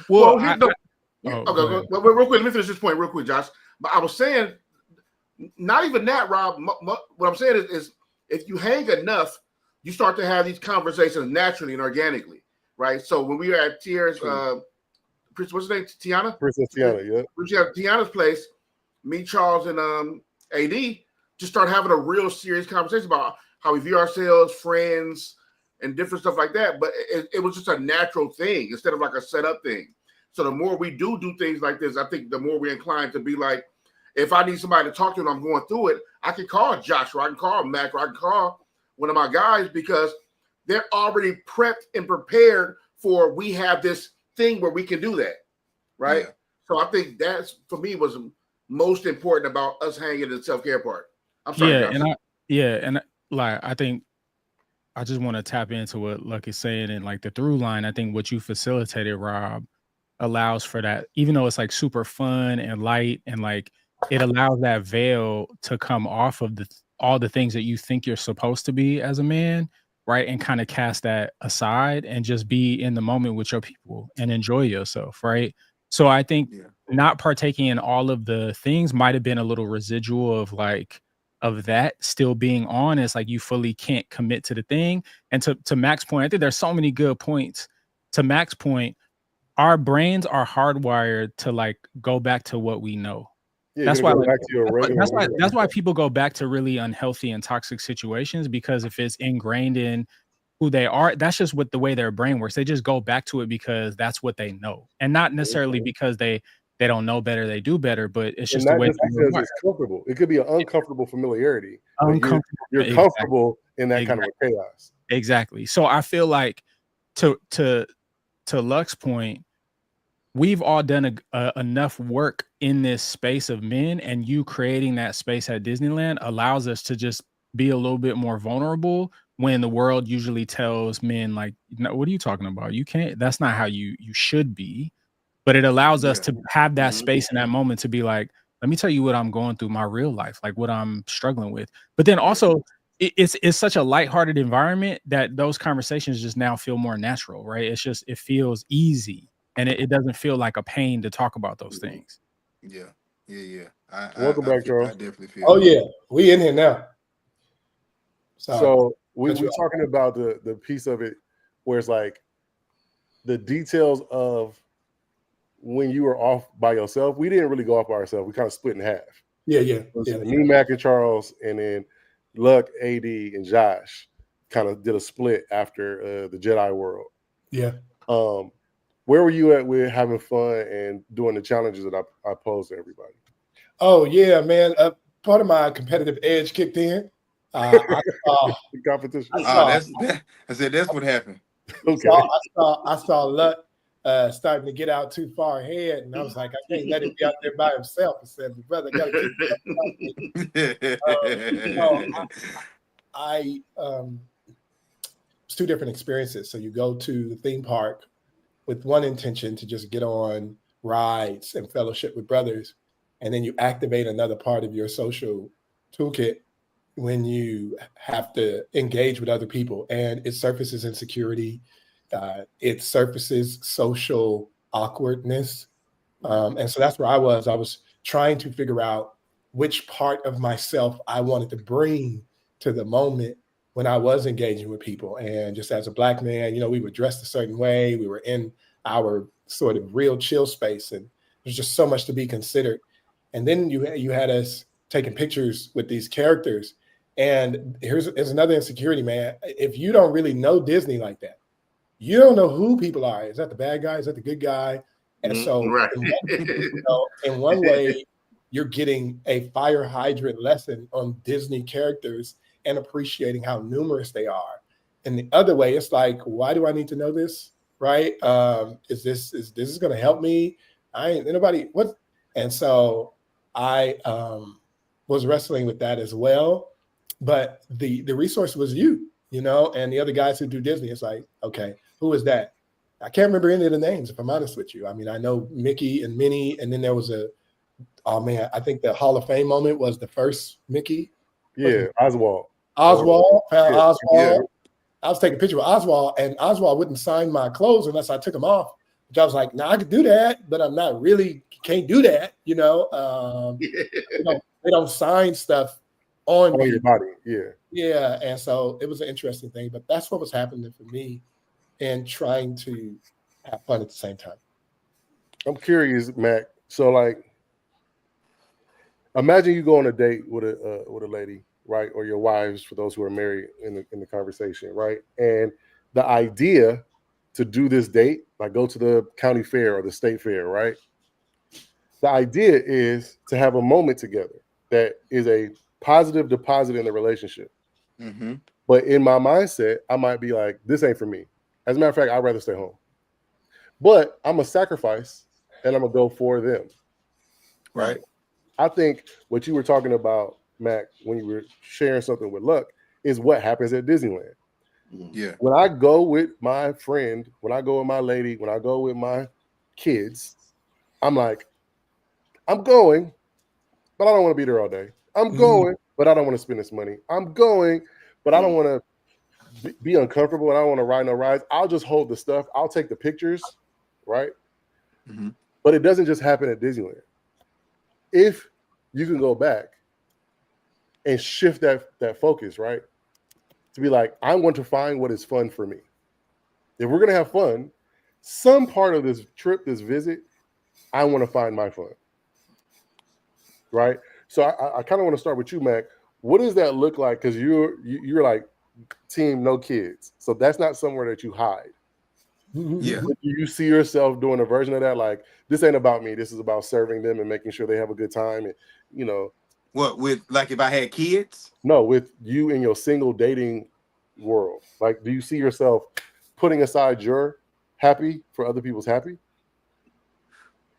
Well, real quick. Let me finish this point real quick, Josh. But I was saying, not even that, Rob. What I'm saying is if you hang enough, you start to have these conversations naturally and organically, right? So when we were at Tier's, what's her name? Tiana? Princess Tiana, yeah. We were at Tiana's place. Me, Charles, and AD just start having a real serious conversation about how we view ourselves, friends, and different stuff like that. But it was just a natural thing instead of like a set up thing. So the more we do things like this, I think the more we're inclined to be like, if I need somebody to talk to and I'm going through it, I can call Joshua, I can call Mac, or I can call one of my guys, because they're already prepped and prepared for, we have this thing where we can do that, right? Yeah. So I think that's, for me, was most important about us hanging in the self-care part. I'm sorry, and I think I just want to tap into what Luck is saying, and like the through line. I think what you facilitated, Rob, allows for that, even though it's like super fun and light, and like it allows that veil to come off of all the things that you think you're supposed to be as a man, right? And kind of cast that aside and just be in the moment with your people and enjoy yourself, right? So I think not partaking in all of the things might have been a little residual of that still being on. It's like you fully can't commit to the thing. And to Mac's point, I think there's so many good points. To Mac's point, our brains are hardwired to like go back to what we know. Yeah, that's you're why gonna like, go back to your regular. that's why people go back to really unhealthy and toxic situations, because if it's ingrained in who they are, that's just what the way their brain works. They just go back to it because that's what they know, and not necessarily because they don't know better, they do better, but it's And just the not way just they're because wired. it's comfortable. It could be an uncomfortable familiarity, but Uncomfortable. you're Exactly. comfortable in that kind of a chaos. Exactly. So I feel like to Luck's point, we've all done enough work in this space of men, and you creating that space at Disneyland allows us to just be a little bit more vulnerable when the world usually tells men like, no, what are you talking about? You can't, that's not how you should be. But it allows us to have that space in that moment to be like, let me tell you what I'm going through my real life, like what I'm struggling with. But then also it's such a lighthearted environment that those conversations just now feel more natural, right? It's just, it feels easy, and it doesn't feel like a pain to talk about those things. Yeah. Welcome back, Charles. I definitely feel. Oh yeah, we in here now. So we talking about the piece of it where it's like the details of when you were off by yourself. We didn't really go off by ourselves. We kind of split in half. Yeah. Me, Mac, and Charles, and then Luck, AD, and Josh kind of did a split after the Jedi World. Yeah. Where were you at with having fun and doing the challenges that I posed to everybody? Oh yeah, man. Part of my competitive edge kicked in. I saw the competition. I said that's what happened. Okay. I saw Luck starting to get out too far ahead, and I was like, I can't let him be out there by himself. I said, brother, gotta keep it's two different experiences. So you go to the theme park with one intention to just get on rides and fellowship with brothers, and then you activate another part of your social toolkit when you have to engage with other people, and it surfaces insecurity. It surfaces social awkwardness. And so that's where I was trying to figure out which part of myself I wanted to bring to the moment when I was engaging with people. And just as a Black man, we were dressed a certain way. We were in our sort of real chill space, and there's just so much to be considered. And then you had us taking pictures with these characters. And here's another insecurity, man. If you don't really know Disney like that, you don't know who people are. Is that the bad guy? Is that the good guy? And so in one way, you're getting a fire hydrant lesson on Disney characters and appreciating how numerous they are. And the other way, it's like, why do I need to know this? Right? Is this going to help me? I ain't nobody. What? And so I was wrestling with that as well. But the resource was you, and the other guys who do Disney. It's like, okay, who is that? I can't remember any of the names, if I'm honest with you. I mean, I know Mickey and Minnie, and then there was I think the Hall of Fame moment was the first Mickey. Yeah, Oswald. Oswald. Yeah. I was taking a picture with Oswald, and Oswald wouldn't sign my clothes unless I took them off. Which I was like, I could do that, but I'm not really, can't do that, They don't sign stuff on your body. Yeah. And so it was an interesting thing, but that's what was happening for me and trying to have fun at the same time. I'm curious, Mac. So like, imagine you go on a date with a lady, right? Or your wives, for those who are married in the conversation, right? And the idea to do this date, like go to the county fair or the state fair, right? The idea is to have a moment together that is a positive deposit in the relationship. Mm-hmm. But in my mindset, I might be like, this ain't for me. As a matter of fact, I'd rather stay home. But I'm a sacrifice and I'm going to go for them. Right? I think what you were talking about, Mac, when you were sharing something with Luck, is what happens at Disneyland. Yeah. When I go with my friend, when I go with my lady, when I go with my kids, I'm like, I'm going, but I don't want to be there all day. I'm going, but I don't want to spend this money. I'm going, but I don't want to be uncomfortable and I don't want to ride no rides. I'll just hold the stuff. I'll take the pictures, right? Mm-hmm. But it doesn't just happen at Disneyland. If you can go back and shift that focus, right? To be like, I'm going to find what is fun for me. If we're going to have fun, some part of this trip, this visit, I want to find my fun. right? So I kind of want to start with you, Mac. What does that look like? Because you're like team no kids, so that's not somewhere that you hide. Yeah. Do you see yourself doing a version of that? Like, this ain't about me. This is about serving them and making sure they have a good time. And What with like if I had kids? no, with you in your single dating world, like, do you see yourself putting aside your happy for other people's happy?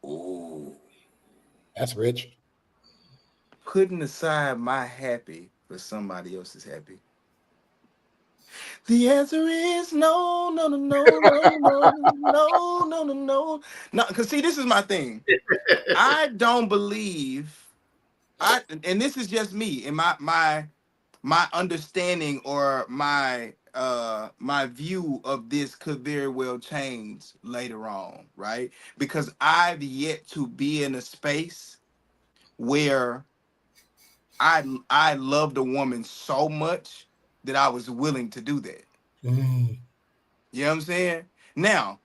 Ooh. That's rich. Putting aside my happy for somebody else's happy. The answer is no, no, no, no, no, no, no, no, no, no. No, because see, this is my thing. I don't believe and this is just me and my understanding or my view of this could very well change later on, right? Because I've yet to be in a space where I loved a woman so much that I was willing to do that. Mm. You know what I'm saying? Now,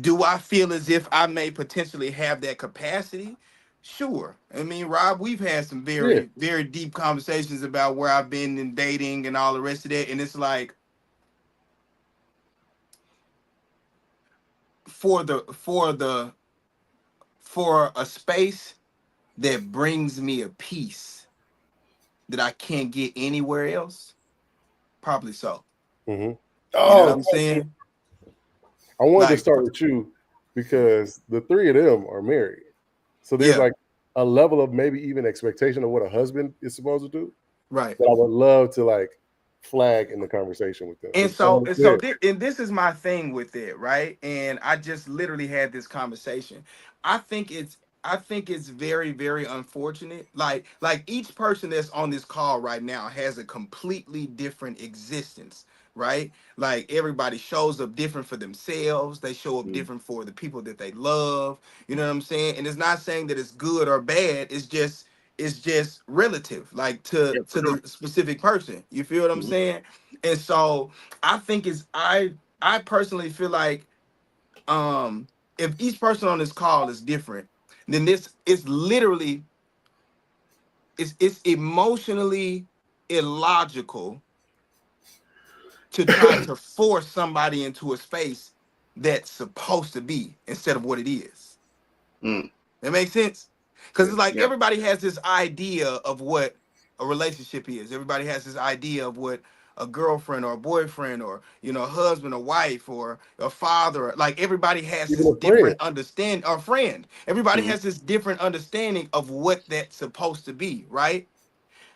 do I feel as if I may potentially have that capacity? Sure. I mean, Rob, we've had some Yeah. very, very deep conversations about where I've been in dating and all the rest of that. And it's like for a space that brings me a peace that I can't get anywhere else, probably so. Mm-hmm. You know Oh, what I'm saying? I wanted to Like, start with you because the three of them are married. So there's yeah, like a level of maybe even expectation of what a husband is supposed to do right. that I would love to like flag in the conversation with them. And So, and this is my thing with it, right? And I just literally had this conversation. I think it's I think it's very, very unfortunate. Like each person that's on this call right now has a completely different existence, right? Like everybody shows up different for themselves. They show up different for the people that they love. You know what I'm saying? And it's not saying that it's good or bad. It's just relative, like to the specific person. You feel what I'm saying? And so I think I personally feel like if each person on this call is different, then this is literally it's emotionally illogical to try to force somebody into a space that's supposed to be instead of what it is. That makes sense? Because it's like everybody has this idea of what a relationship is. Everybody has this idea of what a girlfriend or a boyfriend or a husband or wife or a father. Like everybody has even this a friend. different understanding. Or friend. Everybody has this different understanding of what that's supposed to be, right?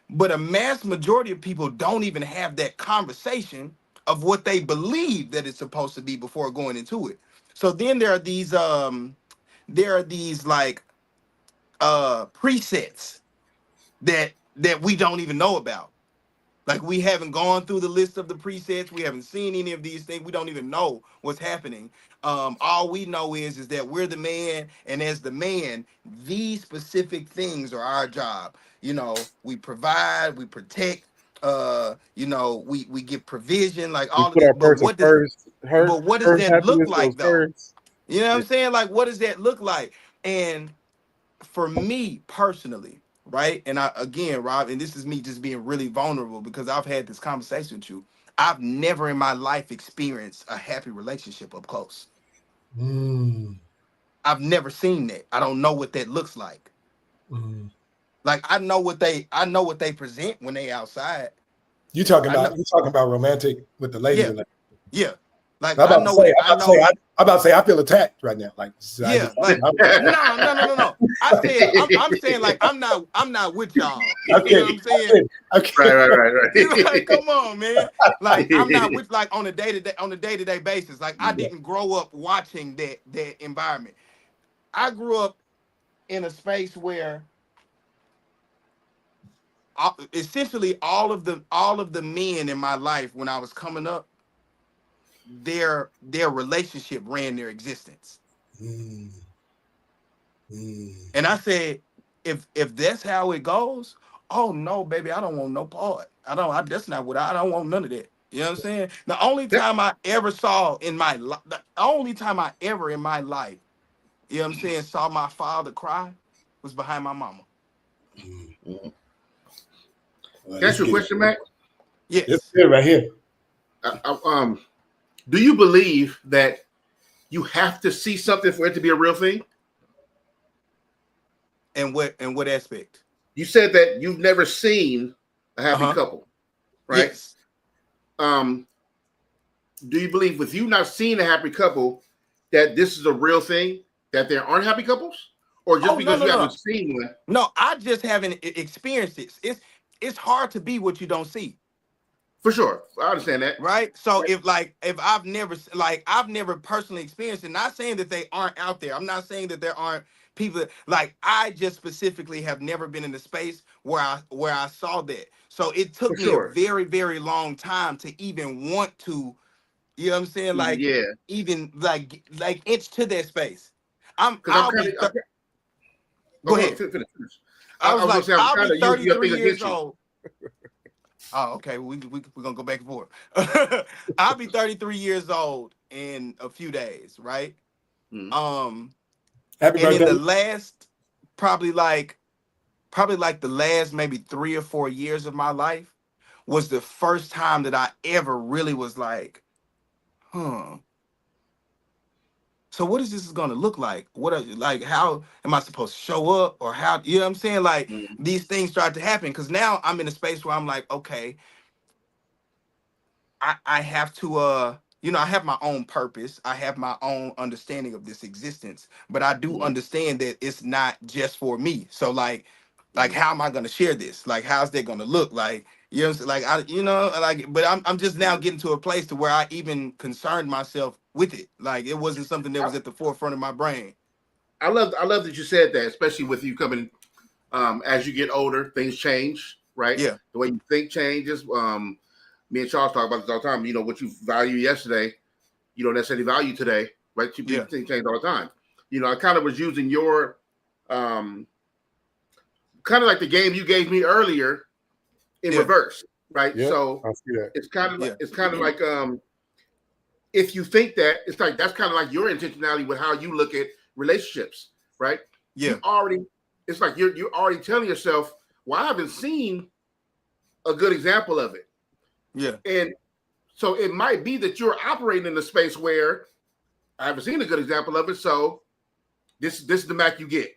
But a mass majority of people don't even have that conversation of what they believe that it's supposed to be before going into it. So then there are these like presets that we don't even know about. Like we haven't gone through the list of the presets. We haven't seen any of these things. We don't even know what's happening. All we know is that we're the man, and as the man, these specific things are our job. We provide, we protect. We give provision, like We all of put this. our But person what does first. but what does First that look happiness like goes though? first. You know what I'm saying? Like, what does that look like? And for me personally, right? And I again, Rob, and this is me just being really vulnerable because I've had this conversation with you. I've never in my life experienced a happy relationship up close. I've never seen that. I don't know what that looks like. Like I know what they present when they outside. You talking about romantic with the lady Yeah, relationship. yeah. Like I'm I about to know say, what I know. I'm about to say, I feel attacked right now. Like, Yeah, like no. I'm saying like I'm not with y'all. You okay, feel what I'm saying? okay. Right. You like, come on, man. Like I'm not with like on a day-to-day basis. Like I didn't grow up watching that environment. I grew up in a space where essentially all of the men in my life when I was coming up, their relationship ran their existence. And I said, if that's how it goes, oh no, baby, I don't want no part. That's not what I don't want none of that. You know what I'm saying? The only time I ever saw in my life, the only time I ever in my life you know what I'm saying, saw my father cry was behind my mama. Can I ask you a question, Mac? Yes. It's good right here. Do you believe that you have to see something for it to be a real thing? And what aspect? You said that you've never seen a happy couple, right? Yes. Do you believe with you not seeing a happy couple that this is a real thing, that there aren't happy couples? Or just because you haven't seen one? No, I just haven't experienced it. It's hard to be what you don't see. For sure. I understand that. Right. So if I've never personally experienced it, not saying that they aren't out there. I'm not saying that there aren't people I just specifically have never been in the space where I saw that. So it took me a very, very long time to even want to, you know what I'm saying? Even inch to that space. Go ahead. Finish. I'll be 33 years old. Oh, okay. We're gonna go back and forth. I'll be 33 years old in a few days, right? Happy birthday. In the last probably like the last maybe 3 or 4 years of my life was the first time that I ever really was like, so what is this gonna look like? How am I supposed to show up, or how, you know what I'm saying? These things start to happen because now I'm in a space where I'm like, okay, I have to I have my own purpose. I have my own understanding of this existence, but I do understand that it's not just for me. So like how am I gonna share this? Like, how's that gonna look? Like, you know, but I'm just now getting to a place to where I even concerned myself with it. Like, it wasn't something that was at the forefront of my brain. I love that you said that, especially with you coming as you get older, things change, right? Yeah. The way you think changes. Me and Charles talk about this all the time. You know, what you value yesterday, you don't necessarily value today, right? Things change all the time. You know, I kind of was using your kind of like the game you gave me earlier in reverse, right? Yep, so I see that. it's kind of like if you think that, it's like that's kind of like your intentionality with how you look at relationships, right? Yeah. It's like you're already telling yourself, well, I haven't seen a good example of it. Yeah. And so it might be that you're operating in a space where I haven't seen a good example of it. So this is the Mac you get.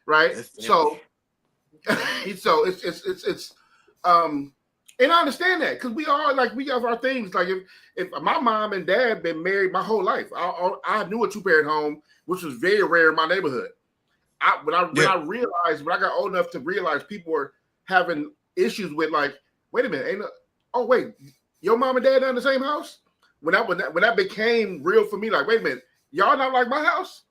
Right. So it's and I understand that because we have our things. Like if my mom and dad been married my whole life, I knew a 2-parent home, which was very rare in my neighborhood. When I realized, when I got old enough to realize people were having issues with, like, wait a minute, wait, your mom and dad are in the same house? When that became real for me, like, wait a minute, y'all not like my house?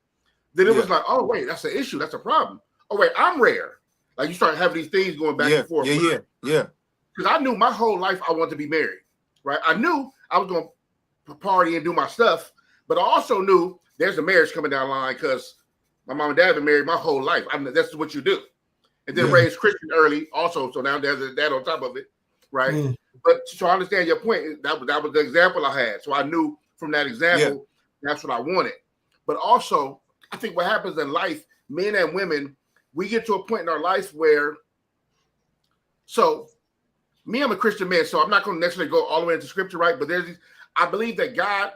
Then it was like, oh wait, that's an issue, that's a problem. Oh wait, I'm rare. Like, you start having these things going back and forth. Yeah. Because I knew my whole life I wanted to be married, right? I knew I was going to party and do my stuff, but I also knew there's a marriage coming down the line because my mom and dad have been married my whole life. That's what you do. And then raised Christian early also, so now there's that on top of it, right? But so I understand your point. That was the example I had. So I knew from that example, that's what I wanted. But also, I think what happens in life, men and women, we get to a point in our life where, so me, I'm a Christian man, so I'm not going to necessarily go all the way into scripture, right? But I believe that God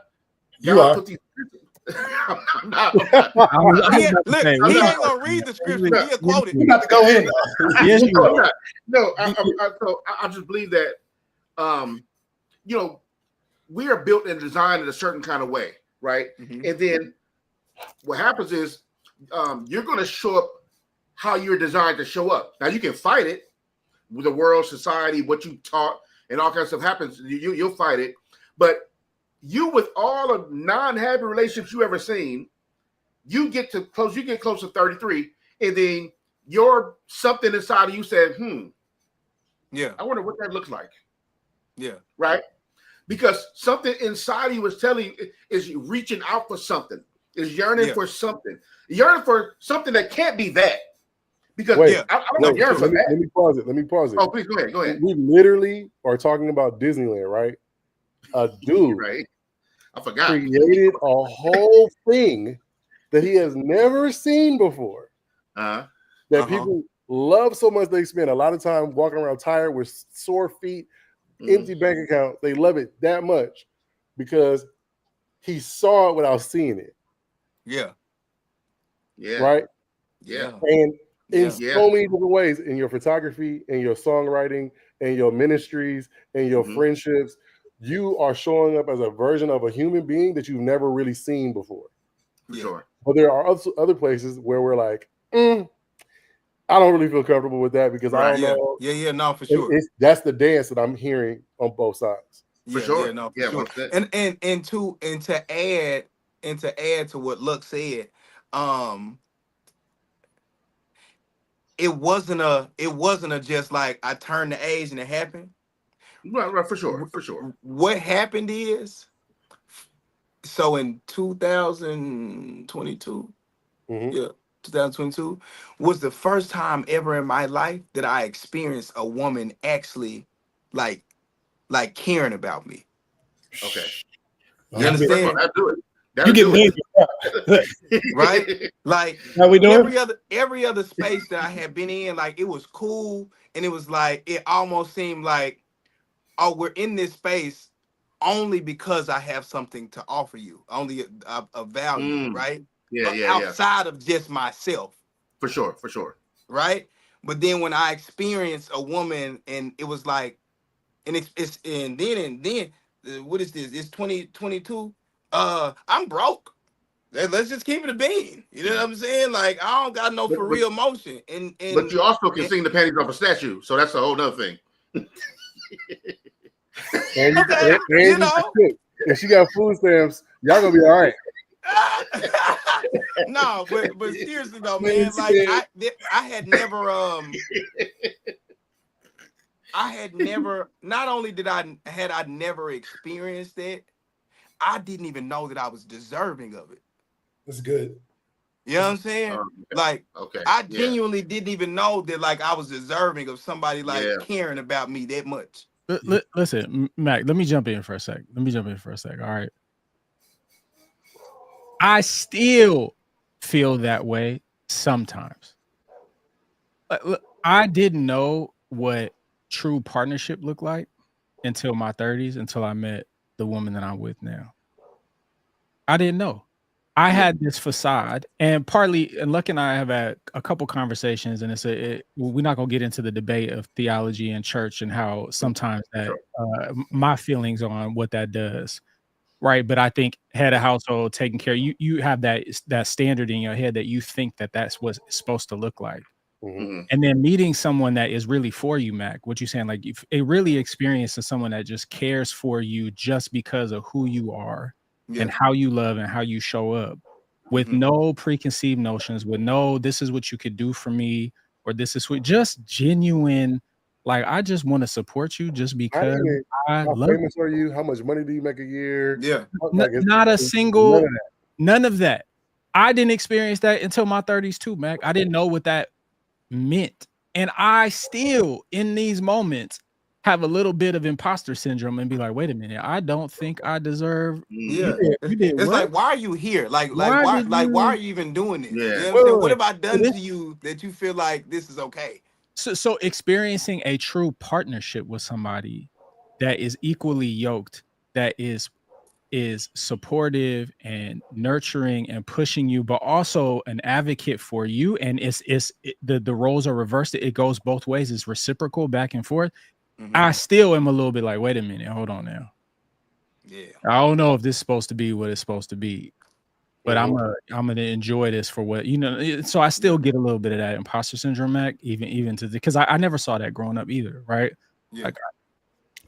put these. I'm not. He ain't gonna read the scripture. He'll quote it. You got to go in. Yes, you are. No, I just believe that, we are built and designed in a certain kind of way, right? And then what happens is you're going to show up how you're designed to show up. Now, you can fight it with the world, society, what you taught, and all kinds of stuff happens. You'll fight it. But you, with all of non-happy relationships you ever seen, you get close to 33, and then something inside of you said, I wonder what that looks like. Yeah. Right? Because something inside of you is telling you, is reaching out for something, is yearning for something. Yearning for something that can't be that. Because I don't yearn for that. Let me pause it. Oh, please, go ahead. We literally are talking about Disneyland, right? A dude. Right. I forgot. created a whole thing that he has never seen before. That people love so much they spend a lot of time walking around tired with sore feet, empty bank account. They love it that much because he saw it without seeing it. Yeah. Right? Yeah. And in so many different ways, in your photography, in your songwriting, in your ministries, in your friendships, you are showing up as a version of a human being that you've never really seen before. For sure. But there are other places where we're like, I don't really feel comfortable with that because I don't know. Yeah, no, for sure. That's the dance that I'm hearing on both sides. For sure. No, for sure. And to add to what Luck said, it wasn't a just like I turned the age and it happened. Right, for sure. What happened is, so in 2022, 2022 was the first time ever in my life that I experienced a woman actually like caring about me. Okay. You understand? You get big, right? Like how we doing? Every other space that I had been in, like it was cool, and it was like it almost seemed like, oh, we're in this space only because I have something to offer you, only a value, right? Outside of just myself. For sure. Right? But then when I experienced a woman, and it was like, and then what is this? It's 2022. I'm broke. Let's just keep it a bean. You know what I'm saying? Like I don't got no for real motion. And but you also can sing the panties off a statue, so that's a whole nother thing. And you know, if she got food stamps, y'all gonna be all right. No, but seriously though, man, like I had never. Not only had I never experienced it, I didn't even know that I was deserving of it. That's good. You know what I'm saying? Like, I genuinely didn't even know that like I was deserving of somebody like caring about me that much. Listen, Mac, let me jump in for a sec. All right. I still feel that way sometimes. I didn't know what true partnership looked like until my 30s, until I met the woman that I'm with now. I didn't know. I had this facade, and partly, and Luck and I have had a couple conversations, and we're not going to get into the debate of theology and church and how sometimes that my feelings on what that does, right? But I think head of household, taking care, you have that standard in your head that you think that that's what it's supposed to look like. And then meeting someone that is really for you, Mac, what you saying, like it really experiencing someone that just cares for you just because of who you are and how you love and how you show up, with no preconceived notions, with no, this is what you could do for me, or this is what, just genuine, like, I just want to support you just because I love famous you. Are you? How much money do you make a year? Yeah. Not a single, none of that. I didn't experience that until my 30s too, Mac. I didn't know what that meant. And I still, in these moments, have a little bit of imposter syndrome and be like, wait a minute, I don't think I deserve. You did what? It's like, why are you here? Why are you even doing this? Yeah. You know what have I done to you that you feel like this is okay? So experiencing a true partnership with somebody that is equally yoked, that is supportive and nurturing and pushing you, but also an advocate for you, and the roles are reversed. It goes both ways. It's reciprocal, back and forth. I still am a little bit like, wait a minute, hold on now. Yeah, I don't know if this is supposed to be what it's supposed to be, but I'm gonna enjoy this for what, you know. So I still get a little bit of that imposter syndrome, Mac, even to because I never saw that growing up either, right? Like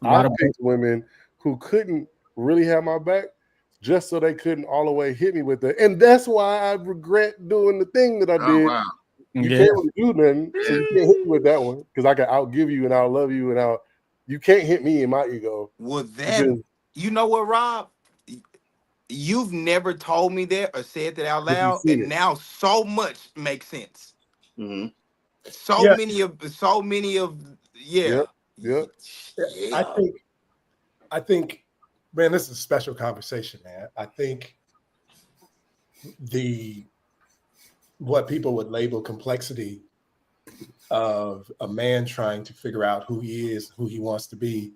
I picked women who couldn't really have my back just so they couldn't all the way hit me with it, and that's why I regret doing the thing that I did. Wow. You can't really do nothing, so you can't hit me with that one because I can outgive you and I'll love you and you can't hit me in my ego. Well, then you know what, Rob? You've never told me that or said that out loud, and now so much makes sense. So many of Yep. I think Man, this is a special conversation, man. I think what people would label complexity of a man trying to figure out who he is, who he wants to be.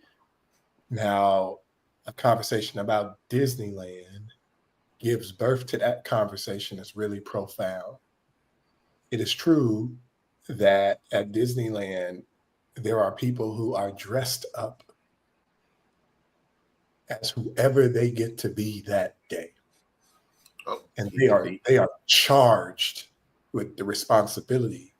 Now, a conversation about Disneyland gives birth to that conversation that's really profound. It is true that at Disneyland, there are people who are dressed up as whoever they get to be that day. And they are charged with the responsibility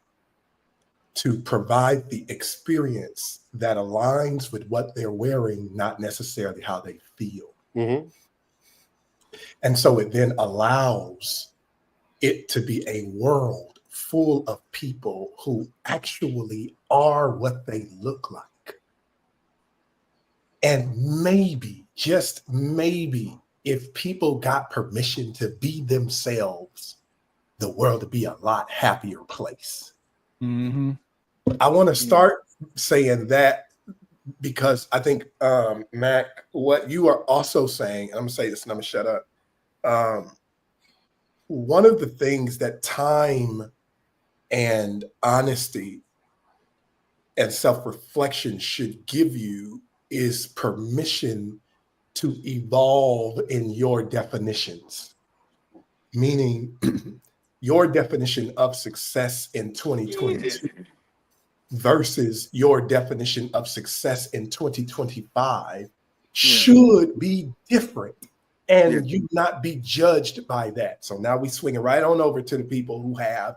to provide the experience that aligns with what they're wearing, not necessarily how they feel. Mm-hmm. And so it then allows it to be a world full of people who actually are what they look like. And maybe, just maybe, if people got permission to be themselves, the world would be a lot happier place. Mm-hmm. I want to start saying that because I think, Mac, what you are also saying, and I'm going to say this and I'm going to shut up. One of the things that time and honesty and self-reflection should give you is permission to evolve in your definitions, meaning your definition of success in 2022 versus your definition of success in 2025 should be different, and you not be judged by that. So now we swing it right on over to the people who have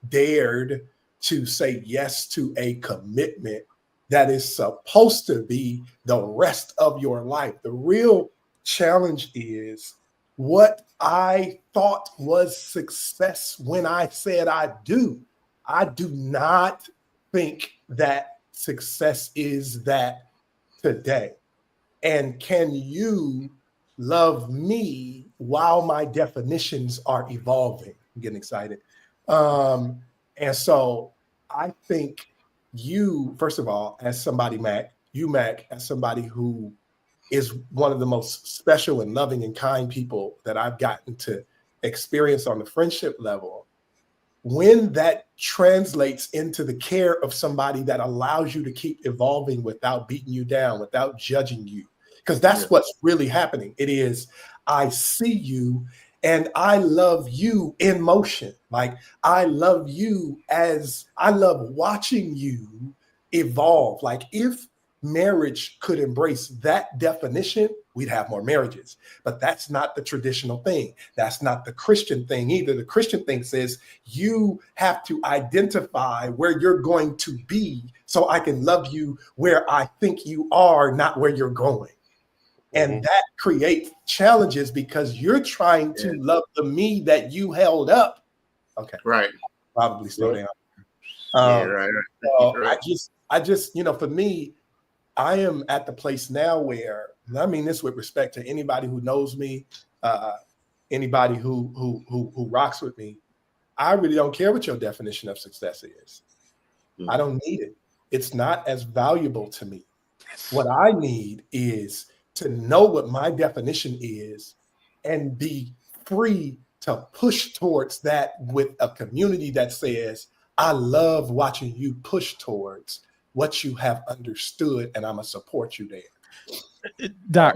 dared to say yes to a commitment that is supposed to be the rest of your life. The real challenge is what I thought was success when I said I do. I do not think that success is that today. And can you love me while my definitions are evolving? I'm getting excited. And so I think you, first of all, as somebody, Mac, as somebody who is one of the most special and loving and kind people that I've gotten to experience on the friendship level, when that translates into the care of somebody that allows you to keep evolving without beating you down, without judging you, because that's what's really happening. It is, I see you and I love you in motion. Like, I love you as I love watching you evolve. Like, if marriage could embrace that definition, we'd have more marriages. But that's not the traditional thing. That's not the Christian thing either. The Christian thing says you have to identify where you're going to be so I can love you where I think you are, not where you're going. And that creates challenges because you're trying to love the me that you held up. Okay. Right. Probably slow down. Right. So I just, for me, I am at the place now where, and I mean this with respect to anybody who knows me, anybody who rocks with me, I really don't care what your definition of success is. I don't need it. It's not as valuable to me. What I need is to know what my definition is and be free to push towards that with a community that says, I love watching you push towards what you have understood, and I'm gonna support you there. Doc,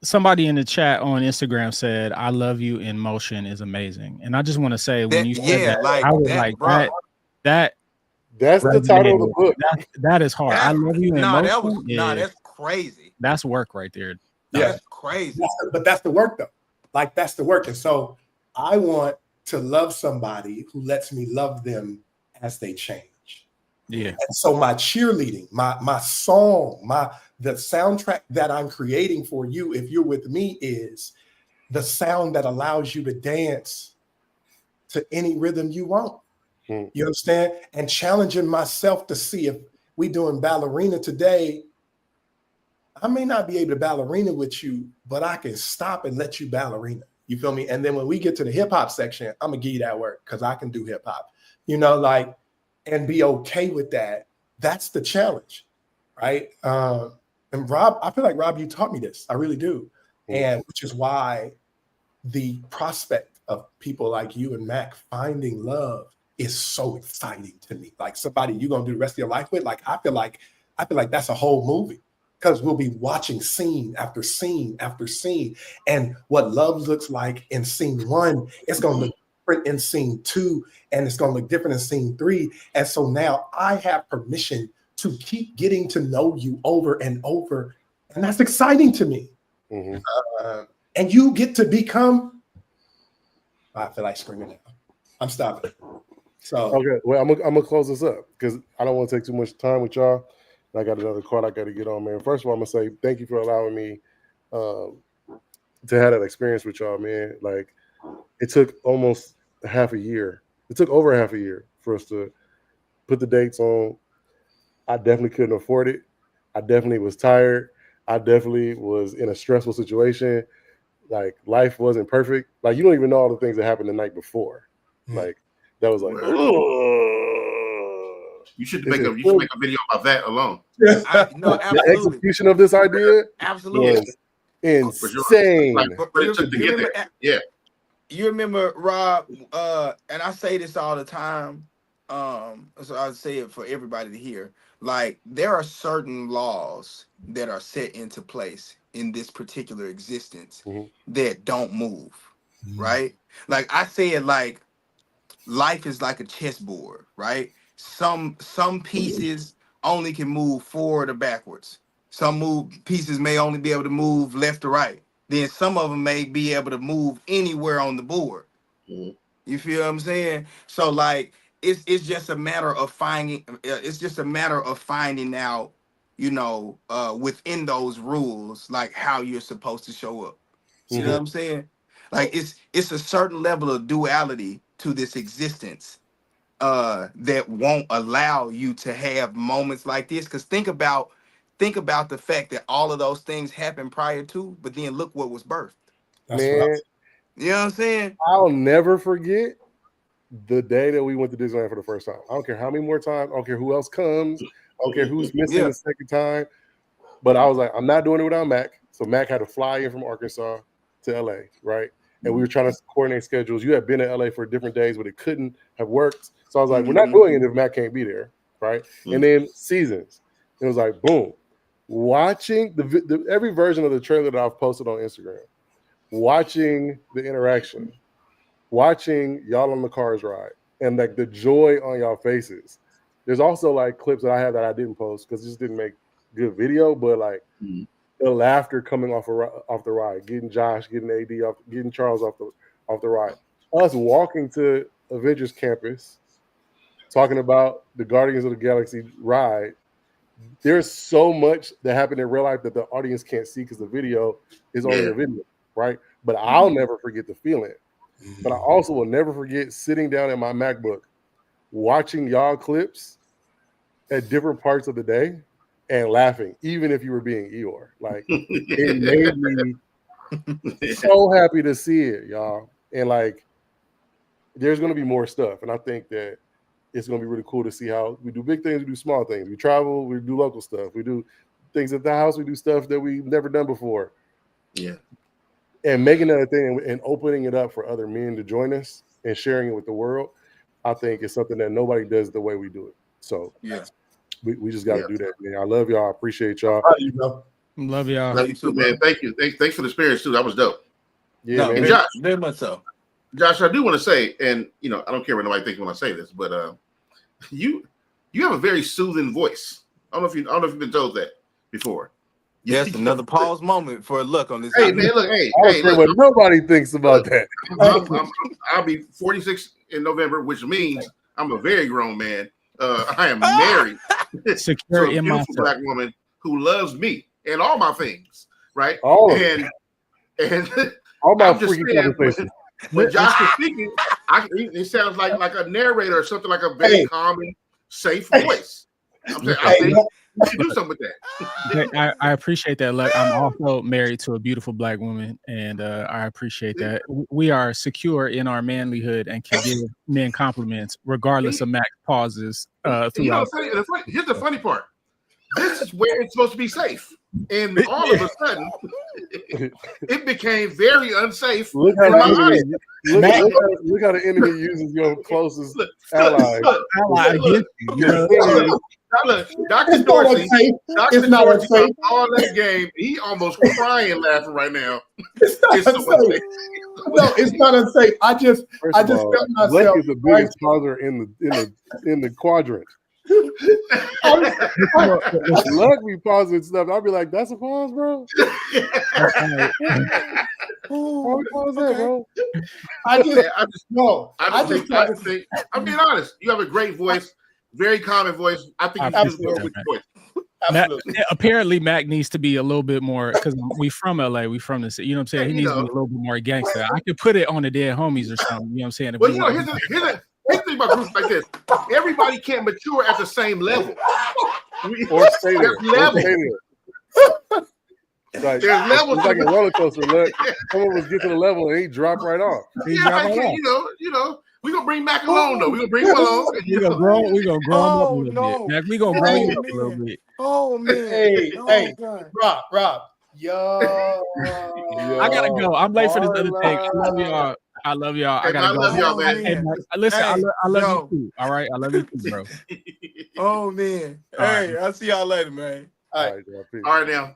somebody in the chat on Instagram said, I love you in motion is amazing. And I just want to say, when you said that, I was like, that's the title of the book. That is hard. I love you in motion. That's crazy. That's work right there. That's crazy. But that's the work, though. Like, that's the work. And so I want to love somebody who lets me love them as they change. Yeah. And so my cheerleading, my song, the soundtrack that I'm creating for you, if you're with me, is the sound that allows you to dance to any rhythm you want. You understand? And challenging myself to see if we doing ballerina today. I may not be able to ballerina with you, but I can stop and let you ballerina. You feel me? And then when we get to the hip hop section, I'm gonna give you that work because I can do hip hop. And be okay with that. That's the challenge, right? And Rob, I feel like Rob, you taught me this. I really do. And which is why the prospect of people like you and Mac finding love is so exciting to me. Like somebody you're gonna do the rest of your life with. Like I feel like that's a whole movie, because we'll be watching scene after scene after scene. And what love looks like in scene 1, it's gonna look different in scene 2, and it's gonna look different in scene 3. And so now I have permission to keep getting to know you over and over. And that's exciting to me. And you get to become, I feel like screaming now. I'm stopping. So okay, well, I'm gonna close this up because I don't want to take too much time with y'all. I got another call I got to get on, man. First of all, I'm gonna say thank you for allowing me to have that experience with y'all, man. Like, it took almost half a year. It took over half a year for us to put the dates on. I definitely couldn't afford it. I definitely was tired. I definitely was in a stressful situation. Like, life wasn't perfect. Like, you don't even know all the things that happened the night before. Like, that was like, you should make a video about that alone. No, absolutely. The execution of this idea, absolutely, insane. Like, but it took to get there. Yeah. You remember, Rob, and I say this all the time, so I say it for everybody to hear. Like, there are certain laws that are set into place in this particular existence that don't move, right? Like, I say it like life is like a chessboard, right? Some pieces only can move forward or backwards. Some pieces may only be able to move left or right. Then some of them may be able to move anywhere on the board. You feel what I'm saying? So like, it's just a matter of finding. It's just a matter of finding out, you know, within those rules, like how you're supposed to show up. You know what I'm saying? Like it's a certain level of duality to this existence that won't allow you to have moments like this. Because think about the fact that all of those things happened prior to, but then look what was birthed. Man, you know what I'm saying? I'll never forget the day that we went to Disneyland for the first time. I don't care how many more times. I don't care who else comes. I don't care who's missing the second time. But I was like, I'm not doing it without Mac. So Mac had to fly in from Arkansas to LA, right? And we were trying to coordinate schedules. You had been in LA for different days, but it couldn't have worked. So I was like, we're not doing it if Mac can't be there, right? And then seasons. It was like, boom. Watching every version of the trailer that I've posted on Instagram, watching the interaction, watching y'all on the cars ride, and like the joy on y'all faces. There's also like clips that I have that I didn't post because it just didn't make good video, but like the laughter coming off the ride, getting Josh, getting AD off, getting Charles off the ride. Us walking to Avengers Campus, talking about the Guardians of the Galaxy ride. There's so much that happened in real life that the audience can't see because the video is only a video, right? But I'll never forget the feeling. But I also will never forget sitting down in my MacBook, watching y'all clips at different parts of the day and laughing, even if you were being Eeyore. Like, it made me so happy to see it, y'all. And like, there's going to be more stuff. And I think that it's going to be really cool to see how we do big things, we do small things. We travel, we do local stuff. We do things at the house, we do stuff that we've never done before. Yeah. And making that a thing and opening it up for other men to join us and sharing it with the world, I think is something that nobody does the way we do it. So we just got to do that, man. I love y'all. I appreciate y'all. Love y'all. Love you too, man. Thank you. Thanks for the experience too. That was dope. Yeah, man. And Josh, very much so. Josh, I do want to say, and you know, I don't care what nobody thinks when I say this, but you have a very soothing voice. I don't know if you've been told that before. Yes, another pause moment for a look on this. Hey man, look, hey, I don't care what nobody thinks about that. I'll be 46 in November, which means I'm a very grown man. I am married secure to a in beautiful black woman who loves me and all my things, right? All of and all my I'm just freaking saying, conversations. when Josh was speaking, it sounds like a narrator or something, like a very calming, safe voice. I'm saying, I think you should do something with that. I appreciate that. Look, I'm also married to a beautiful black woman, and I appreciate that. We are secure in our manlyhood and can give men compliments regardless of Mac pauses. You know, here's the funny part. this is where it's supposed to be safe. And all of a sudden, it became very unsafe. Look how the enemy uses your closest ally. Look, Dr. Dorsey, all that game, he almost crying laughing right now. It's unsafe. No, it's not unsafe. I just felt myself. Blake is the biggest causer in the quadrant. Luck be pausing stuff. I'll be like, "That's a pause, bro." Pause that, bro. I just think. I'm being honest. You have a great voice, very common voice. I think you should go with your voice. Absolutely. Apparently, Mac needs to be a little bit more because we from LA, we from the city. You know what I'm saying? He needs to be a little bit more gangster. I could put it on the Dead Homies or something. You know what I'm saying? Well, here's the thing about groups like this. Everybody can't mature at the same level. Or stay there. Like, there's levels. It's like a roller coaster. Look, some of us get to the level and he drop right off. You know. We're gonna bring Mac along though. We're gonna bring him along. We're gonna grow him up a little bit. Mac, we're gonna grow you up a little bit. Oh man. Hey, Rob. Yo. I gotta go. I'm late for this other thing. I love y'all. I gotta go. I love y'all, man. Hey, listen, I love you too. All right. I love you too, bro. Oh man. Hey, I'll see y'all later, man. All right now.